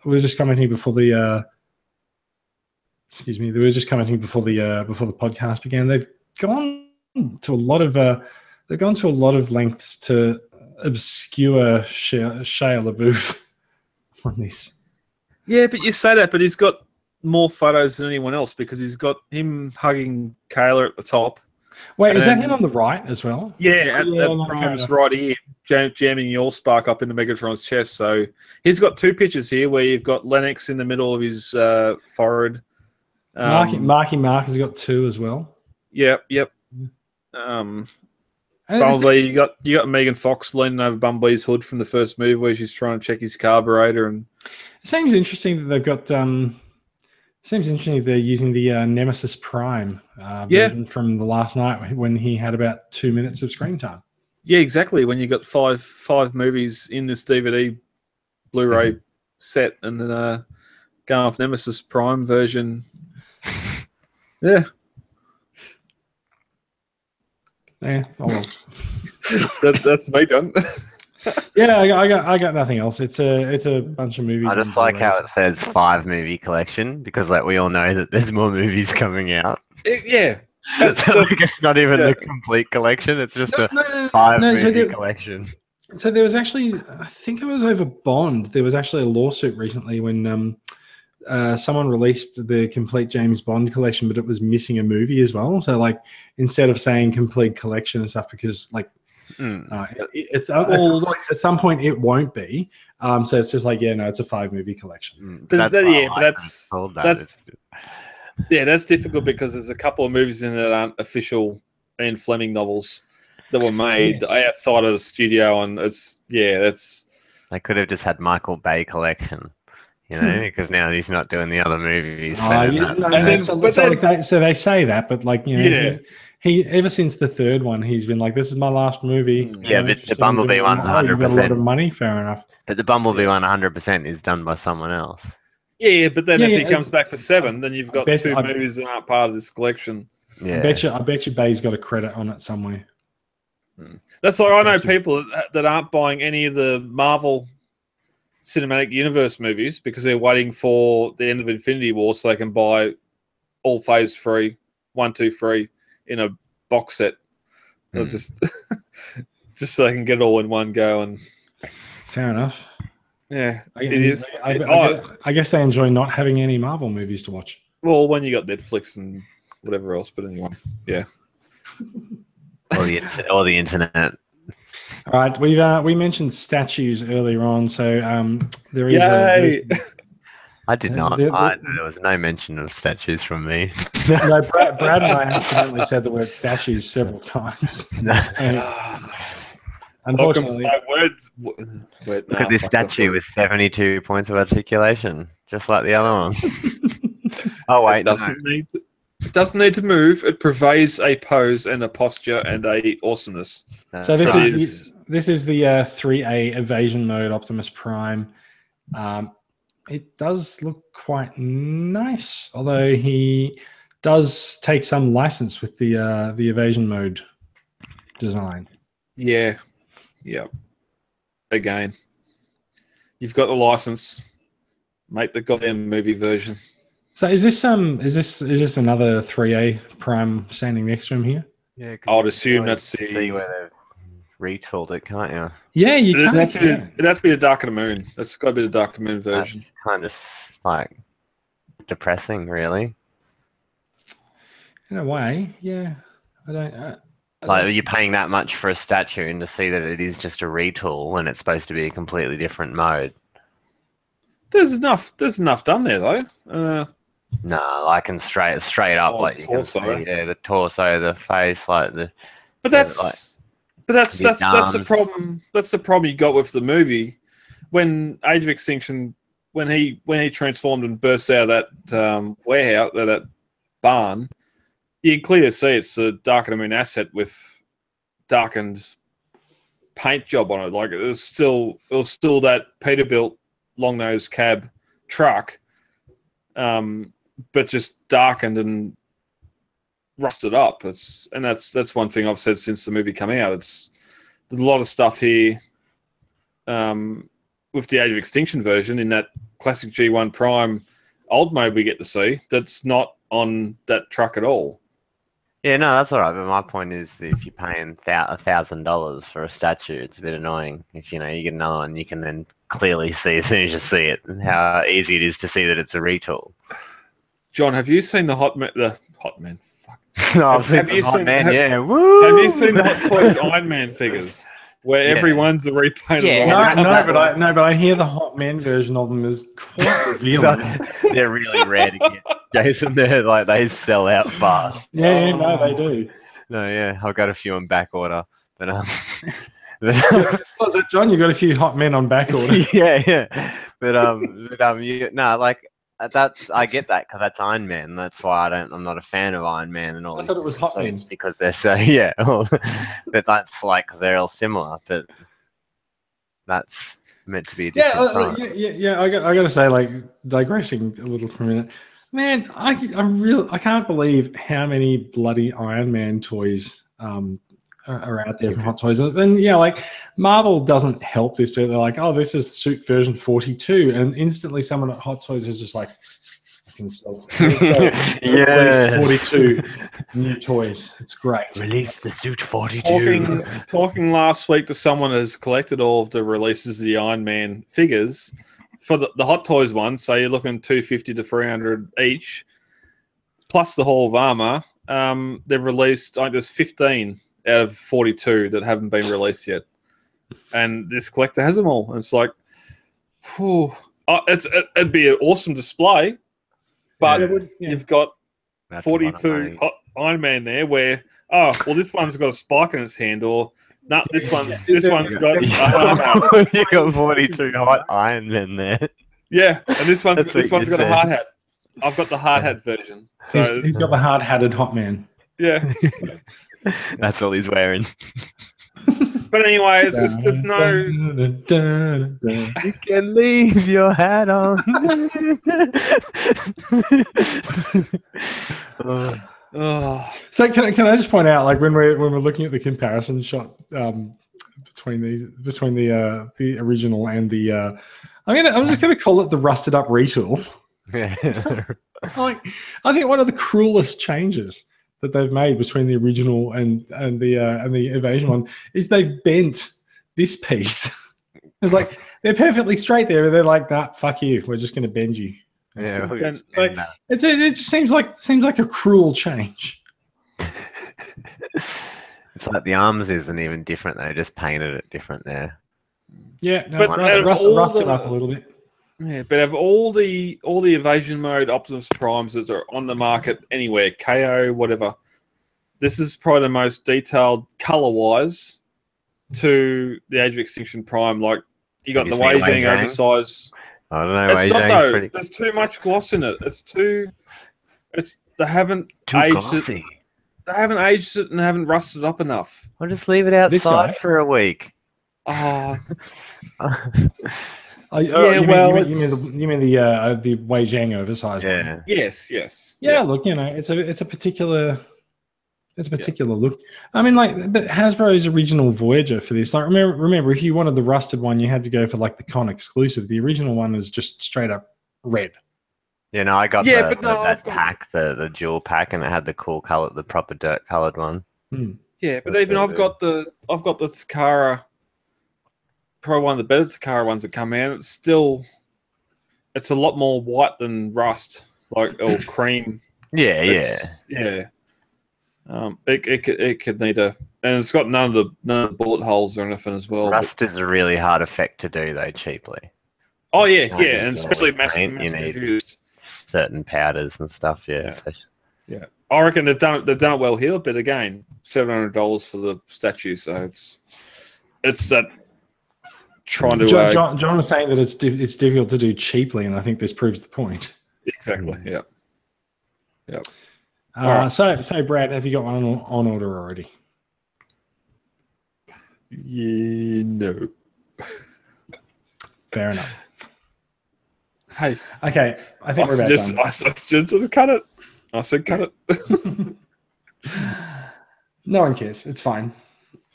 were just commenting before the podcast began. They've gone to a lot of lengths to obscure Shia LaBeouf on this. Yeah, but you say that, but he's got more photos than anyone else because he's got him hugging Kayla at the top. Wait, is that him on the right as well? Yeah, Prime's right here, jamming your spark up into Megatron's chest. So he's got 2 pictures here where you've got Lennox in the middle of his forehead. Marky Mark has got 2 as well. Yep. Bumblebee, you got Megan Fox leaning over Bumblebee's hood from the first movie where she's trying to check his carburetor, and it seems interesting that they've got. Seems interesting they're using the Nemesis Prime version from the last night when he had about 2 minutes of screen time. Yeah, exactly. When you got five movies in this DVD Blu-ray set, and then going off Nemesis Prime version. Yeah. Yeah, oh well. That's me done. Yeah, I got nothing else. It's a bunch of movies. I just like how it says 5-movie collection because we all know that there's more movies coming out. Yeah. It's not even a complete collection. It's just a 5-movie collection. So there was actually, I think it was over Bond. There was actually a lawsuit recently when someone released the complete James Bond collection, but it was missing a movie as well. So like instead of saying complete collection and stuff, because like at some point it won't be. So it's just like it's a 5-movie collection. But that's difficult because there's a couple of movies in there that aren't official Ian Fleming novels that were made outside of the studio, and that's they could have just had Michael Bay collection. Because now he's not doing the other movies. So they say that, but like he ever since the 3rd one, he's been like, "This is my last movie." Yeah, but the Bumblebee one's 100%. A lot of money, fair enough. But the Bumblebee one, 100%, is done by someone else. Yeah, but then if he comes back for 7, then you've got 2 movies that aren't part of this collection. Yeah. I bet you Bay's got a credit on it somewhere. That's like I know people that aren't buying any of the Marvel Cinematic Universe movies because they're waiting for the end of Infinity War so they can buy all Phase 3, 1, 2, 3 in a box set. Just so I can get it all in one go. And fair enough. Yeah, it is. is. I guess they enjoy not having any Marvel movies to watch. Well, when you got Netflix and whatever else, but anyway, yeah. Or the internet. All right, we mentioned statues earlier on, so there is. I did not. There was no mention of statues from me. No, Brad and I accidentally said the word statues several times. Unfortunately, look at this statue with 72 points of articulation, just like the other one. Oh wait, it doesn't need to move. It provides a pose and a posture and a awesomeness. So this is the 3A evasion mode Optimus Prime. It does look quite nice, although he does take some license with the evasion mode design. Yeah. Again, you've got the license. Make the goddamn movie version. So is this another 3A Prime standing next to him here? Yeah, I would assume that's the see where they've retooled it, can't you? Yeah, you can. It'd have to be the Dark of the Moon. That's got to be the Dark of the Moon version. That's kind of like depressing, really. In a way, yeah. I don't. Like you're paying that much for a statue, and to see that it is just a retool when it's supposed to be a completely different mode. There's enough done there though. No, like and straight up, like you can see, the torso, the face, like the. But that's the problem. That's the problem you got with the movie. When Age of Extinction, when he transformed and burst out of that warehouse, that barn, you can clearly see it's a Dark of the Moon asset with darkened paint job on it. Like it was still that Peterbilt long nose cab truck, but just darkened and rusted up. That's one thing I've said since the movie came out. There's a lot of stuff here with the Age of Extinction version in that classic G1 Prime old mode we get to see that's not on that truck at all. Yeah, no, that's all right. But my point is, if you're paying $1,000 for a statue, it's a bit annoying. If you get another one, you can then clearly see as soon as you see it how easy it is to see that it's a retool. John, have you seen the Hot Man? Fuck. No, have you seen yeah. Have you seen the Hot Toys Iron Man figures where everyone's a repainted? Yeah. No, but I hear the Hot Man version of them is quite revealing. They're really rare to get, Jason. They sell out fast. Yeah, no, they do. No, yeah, I've got a few on back order, but was it John? You got a few Hot Men on back order. yeah, that's I get that because that's Iron Man. That's why I'm not a fan of Iron Man and all. I thought it was Hot Men because they're so but that's like because they're all similar. But that's meant to be a different yeah. I got to say, like, digressing a little for a minute, man. I can't believe how many bloody Iron Man toys are out there from Hot Toys. And like Marvel doesn't help this, but they're like, oh, this is suit version 42, and instantly someone at Hot Toys is just like, I can sell 42 new toys. It's great. Release the suit 42. Talking last week to someone who has collected all of the releases of the Iron Man figures for the Hot Toys one, so you're looking $250 to $300 each, plus the Hall of Armor. They've released, I think there's 15 out of 42 that haven't been released yet, and this collector has them all. And it's like, it'd be an awesome display, but you've got 42 Iron Man there. Where this one's got a spike in its hand, or no, this one's got. You got 42 hot Iron Men there. Yeah, and this one's got a hard hat. I've got the hard hat version. So he's got the hard hatted Hot Man. Yeah. That's all he's wearing. But anyway, it's just there's no. You can leave your hat on. So can I just point out, like when we're looking at the comparison shot between the original and the I'm just gonna call it the rusted up retool. Yeah. I think one of the cruelest changes that they've made between the original and the Evasion one is they've bent this piece. It's like they're perfectly straight there, but they're like, "That fuck you, we're just going to bend you." Yeah, Like, it just seems like a cruel change. It's like the arms isn't even different. They just painted it different there. Yeah, no, But rust it up a little bit. Yeah, but of all the evasion mode Optimus Primes that are on the market anywhere, KO, whatever, this is probably the most detailed color-wise to the Age of Extinction Prime. Like, you got the Wei Zhang oversized. I don't know. It's not though. There's too much gloss in it. They haven't aged it. They haven't aged it and haven't rusted up enough. I'll just leave it outside for a week. Oh. You mean the Wei Zhang oversized one? Yes. Yeah, look, it's a particular look. I mean, like, but Hasbro's original Voyager for this, like, remember, if you wanted the rusted one, you had to go for like the con exclusive. The original one is just straight up red. Yeah, no, I got that pack, the dual pack, and it had the cool color, the proper dirt colored one. Yeah, but even I've got the Takara, probably one of the better Takara ones that come out. It's a lot more white than rust, like, or cream. Yeah. It could need and it's got none of the bullet holes or anything as well. Rust is a really hard effect to do though cheaply. Oh yeah, and especially massive used. Certain powders and stuff, yeah. I reckon they've done it well here, but again, $700 for the statue, so it's that trying to. John was saying that it's difficult to do cheaply, and I think this proves the point. Exactly. Yeah. Right. So Brad, have you got one on order already? Yeah, no. Fair enough. Hey. Okay, I think we're about done. I said cut it. I said cut it. No one cares. It's fine.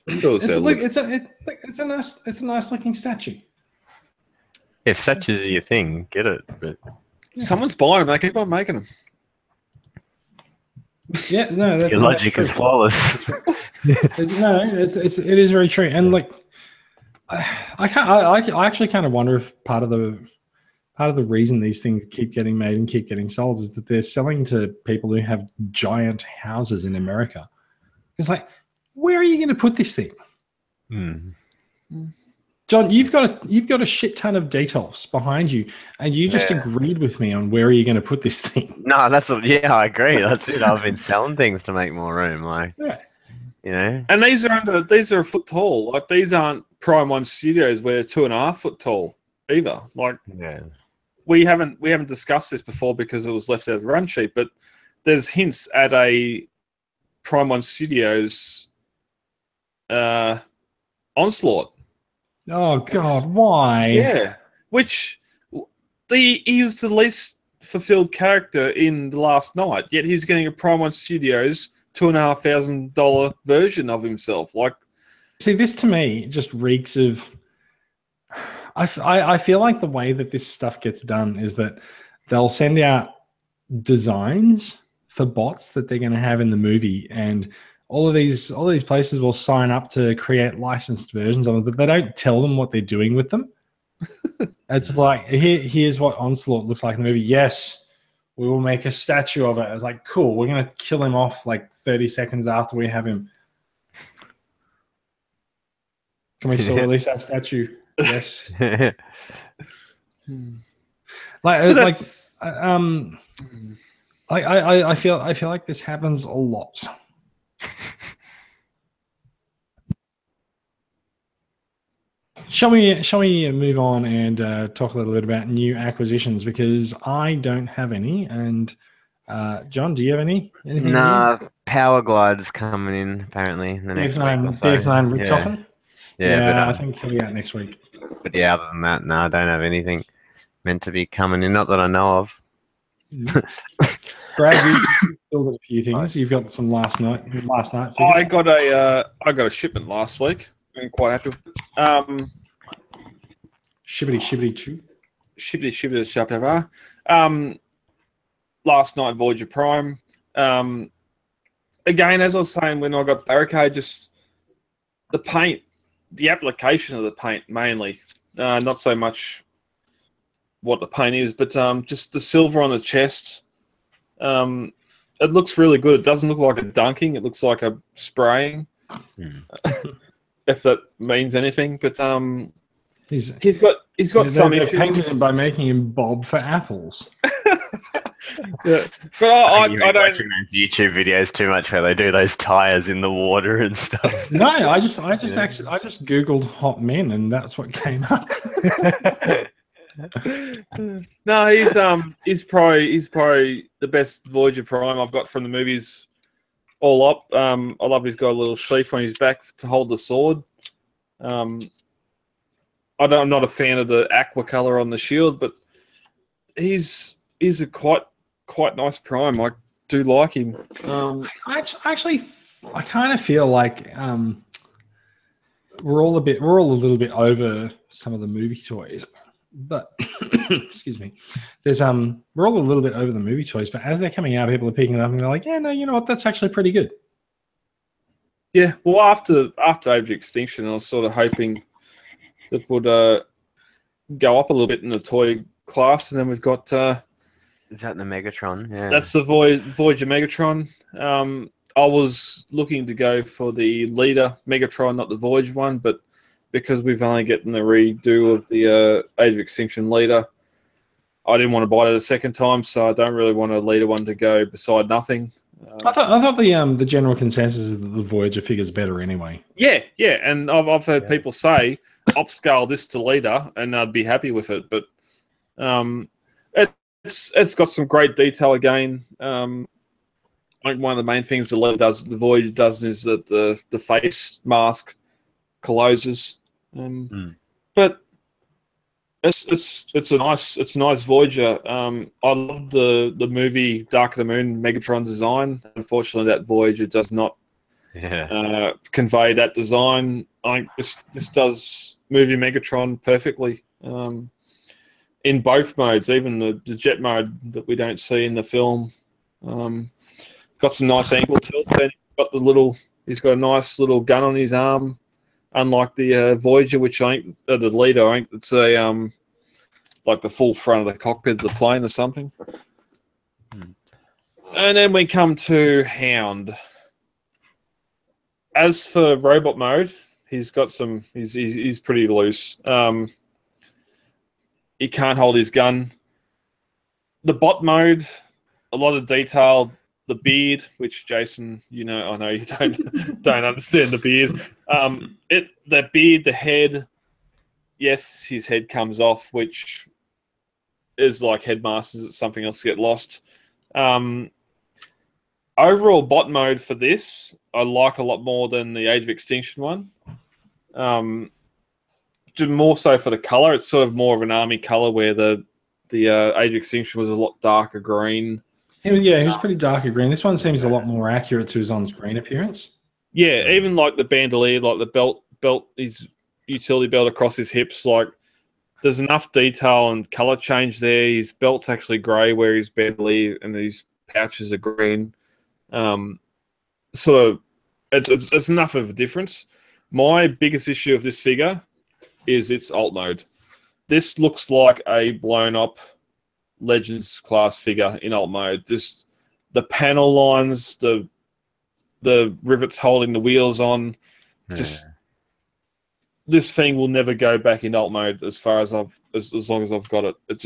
It's a nice looking statue. If statues are your thing, get it. But someone's buying them. They keep on making them. Yeah, no, your logic is flawless. It is very true, and like, I actually kind of wonder if part of the reason these things keep getting made and keep getting sold is that they're selling to people who have giant houses in America. It's like, where are you going to put this thing? John, you've got a shit ton of Detolfs behind you, and you just agreed with me on where are you going to put this thing. No, I agree. That's it. I've been selling things to make more room, like, you know. And these are a foot tall. Like, these aren't Prime One Studios where 2.5 foot tall either. Like, we haven't discussed this before because it was left out of the run sheet, but there's hints at a Prime One Studios Onslaught. Oh God, why? Yeah, which he is the least fulfilled character in The Last Night, yet he's getting a Prime One Studios $2,500 version of himself. Like, see, this to me just reeks of. I feel like the way that this stuff gets done is that they'll send out designs for bots that they're going to have in the movie, and all of these places will sign up to create licensed versions of them, but they don't tell them what they're doing with them. It's like, here's what Onslaught looks like in the movie. Yes, we will make a statue of it. It's like, cool, we're going to kill him off like 30 seconds after we have him. Can we still release that statue? Yes. I feel like this happens a lot. Shall we move on and talk a little bit about new acquisitions, because I don't have any, and John, do you have any? Anything? Nah, Power Glide's coming in apparently in the next week or so. DX9 Richtofen? Yeah, but, I think he'll be out next week. But yeah, other than that, no, I don't have anything meant to be coming in, not that I know of. Brad, you built a few things. You've got some last night figures. I got a shipment last week. I'm quite happy with it. Shibbity choo. Shibbity shabba. Last night Voyager Prime. again, as I was saying when I got Barricade, just the paint, the application of the paint mainly, not so much what the paint is, but just the silver on the chest. It looks really good. It doesn't look like a dunking. It looks like a spraying, if that means anything. But he's got some issues. They painted him by making him bob for apples. Yeah. But I don't watching those YouTube videos too much where they do those tires in the water and stuff. No, I just googled hot men and that's what came up. No, he's probably the best Voyager Prime I've got from the movies all up. I love he's got a little sheath on his back to hold the sword. I'm not a fan of the aqua color on the shield, but he's a quite nice Prime. I do like him. I kind of feel like we're all a little bit over some of the movie toys. But excuse me, we're all a little bit over the movie toys, but as they're coming out, people are picking it up and they're like, yeah, no, you know what, that's actually pretty good. Yeah, well, after Age of Extinction, I was sort of hoping that would go up a little bit in the toy class, and then we've got is that the Megatron? Yeah, that's the Voyager Megatron. I was looking to go for the Leader Megatron, not the Voyager one, but because we've only getting the redo of the Age of Extinction Leader, I didn't want to buy it a second time, so I don't really want a Leader one to go beside nothing. I thought the general consensus is that the Voyager figure's better anyway. Yeah, and I've heard people say upscale this to Leader, and I'd be happy with it. But it's got some great detail again. I think one of the main things the Voyager does is that the face mask closes. But it's a nice Voyager. I love the movie Dark of the Moon Megatron design. Unfortunately, that Voyager does not convey that design. I think this does movie Megatron perfectly in both modes, even the jet mode that we don't see in the film. Got some nice angle tilt. And he's got a nice little gun on his arm. Unlike the Voyager, which I think the Leader, I think it's a like the full front of the cockpit of the plane or something. And then we come to Hound. As for robot mode, he's got some. He's pretty loose. He can't hold his gun. The bot mode, a lot of detail. The beard, which Jason, I know you don't understand the beard. The beard, the head. Yes, his head comes off, which is like Headmasters. It's something else to get lost. Overall bot mode for this, I like a lot more than the Age of Extinction one. More so for the color. It's sort of more of an army color, where the Age of Extinction was a lot darker green. He was pretty darker green. This one seems a lot more accurate to his on-screen appearance. Yeah, even like the bandolier, like the belt, his utility belt across his hips, like there's enough detail and color change there. His belt's actually grey, where his bandolier and his pouches are green. It's enough of a difference. My biggest issue of this figure is its alt mode. This looks like a blown up Legends class figure in alt mode. Just the panel lines, the rivets holding the wheels on. Just this thing will never go back in alt mode as long as I've got it. It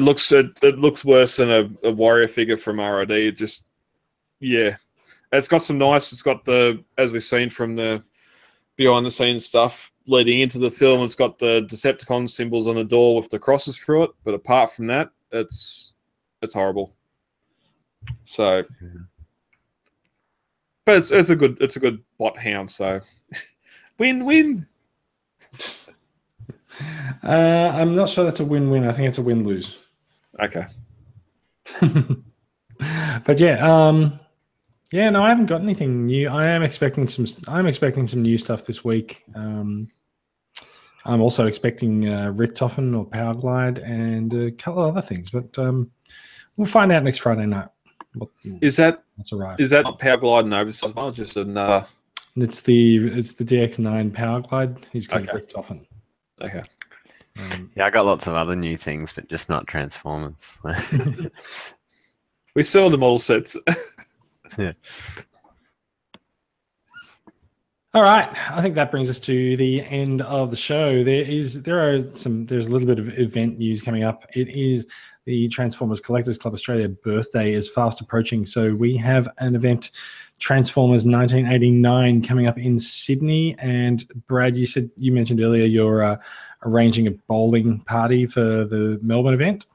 looks worse than a warrior figure from ROD. It's got some nice. It's got as we've seen from the behind the scenes stuff leading into the film, it's got the Decepticon symbols on the door with the crosses through it. But apart from that, it's horrible. So, but it's a good bot Hound. So, win. I'm not sure that's a win-win. I think it's a win-lose. Okay. But no, I haven't got anything new. I'm expecting some new stuff this week. I'm also expecting Richtofen or Powerglide and a couple of other things, but we'll find out next Friday night. Is that what's arrived? Is that not Powerglide and Oversize one, or just another? It's the DX9 Powerglide. He's called Okay. Richtofen. Okay. Yeah, I got lots of other new things, but just not Transformers. We sell the model sets. Yeah. All right, I think that brings us to the end of the show. There's a little bit of event news coming up. It is the Transformers Collectors Club Australia birthday is fast approaching, so we have an event, Transformers 1989, coming up in Sydney. And Brad, you mentioned earlier you're arranging a bowling party for the Melbourne event.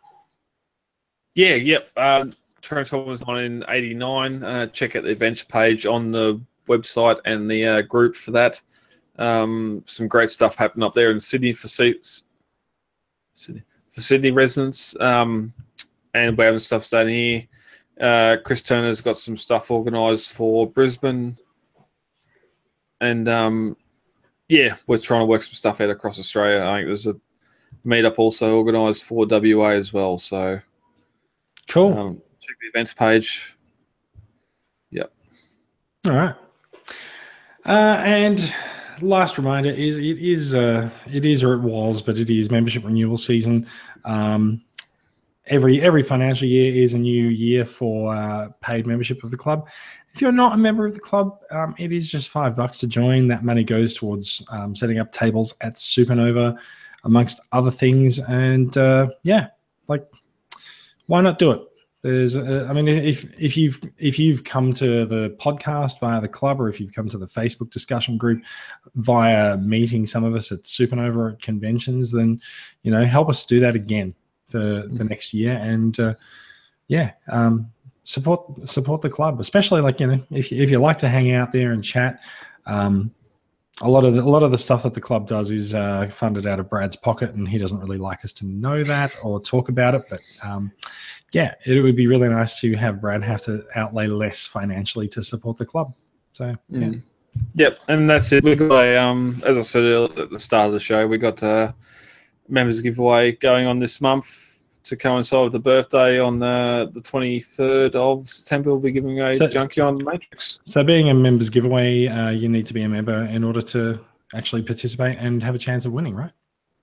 Yeah, yep. Transformers 1989. Check out the events page on the website and the group for that. Some great stuff happening up there in Sydney for Sydney residents, and we're having stuff staying here. Chris Turner's got some stuff organised for Brisbane, and yeah, we're trying to work some stuff out across Australia. I think there's a meetup also organised for WA as well. So cool. Check the events page. Yep. All right. And last reminder is it is or it was, but it is membership renewal season. Every financial year is a new year for paid membership of the club. If you're not a member of the club, it is just $5 to join. That money goes towards setting up tables at Supernova, amongst other things. And yeah, like, why not do it? There's, I mean, if you've come to the podcast via the club, or if you've come to the Facebook discussion group via meeting some of us at Supernova at conventions, then help us do that again for the next year. And yeah, support the club, especially if you like to hang out there and chat. A lot of the stuff that the club does is funded out of Brad's pocket, and he doesn't really like us to know that or talk about it. But yeah, it would be really nice to have Brad have to outlay less financially to support the club. So yeah. Yep, and that's it. We've got a, as I said at the start of the show, we got a members giveaway going on this month to coincide with the birthday on the 23rd of September. We'll be giving a Junkion Matrix. So being a members giveaway, you need to be a member in order to actually participate and have a chance of winning, right?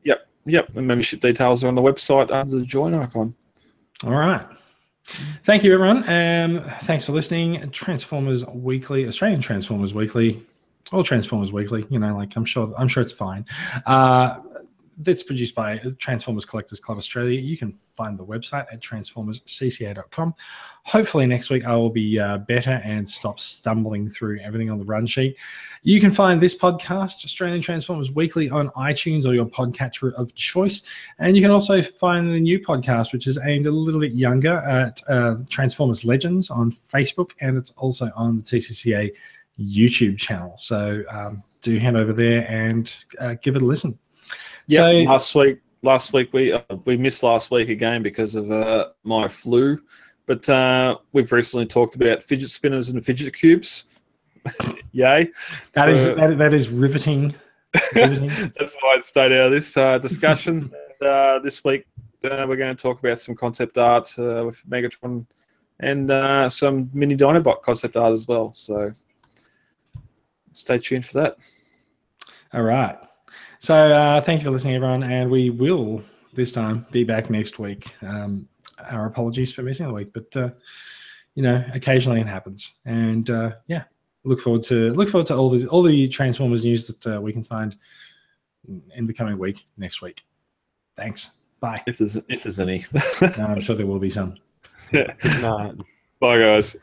Yep. The membership details are on the website under the join icon. All right. Thank you, everyone. Thanks for listening. Transformers Weekly, Australian Transformers Weekly, all Transformers Weekly. I'm sure it's fine. That's produced by Transformers Collectors Club Australia. You can find the website at transformerscca.com. Hopefully next week I will be better and stop stumbling through everything on the run sheet. You can find this podcast, Australian Transformers Weekly, on iTunes or your podcatcher of choice. And you can also find the new podcast, which is aimed a little bit younger, at Transformers Legends on Facebook, and it's also on the TCCA YouTube channel. So do head over there and give it a listen. Yeah, so, last week we missed last week again because of my flu, but we've recently talked about fidget spinners and fidget cubes. Yay! That is riveting. That's why it stayed out of this discussion. This week we're going to talk about some concept art with Megatron and some mini Dinobot concept art as well. So stay tuned for that. All right. So thank you for listening, everyone, and we will this time be back next week. Our apologies for missing a week, but occasionally it happens, and yeah, look forward to all the Transformers news that we can find in the coming week next week. Thanks. Bye. If there's any, no, I'm sure there will be some. Yeah. No. Bye, guys.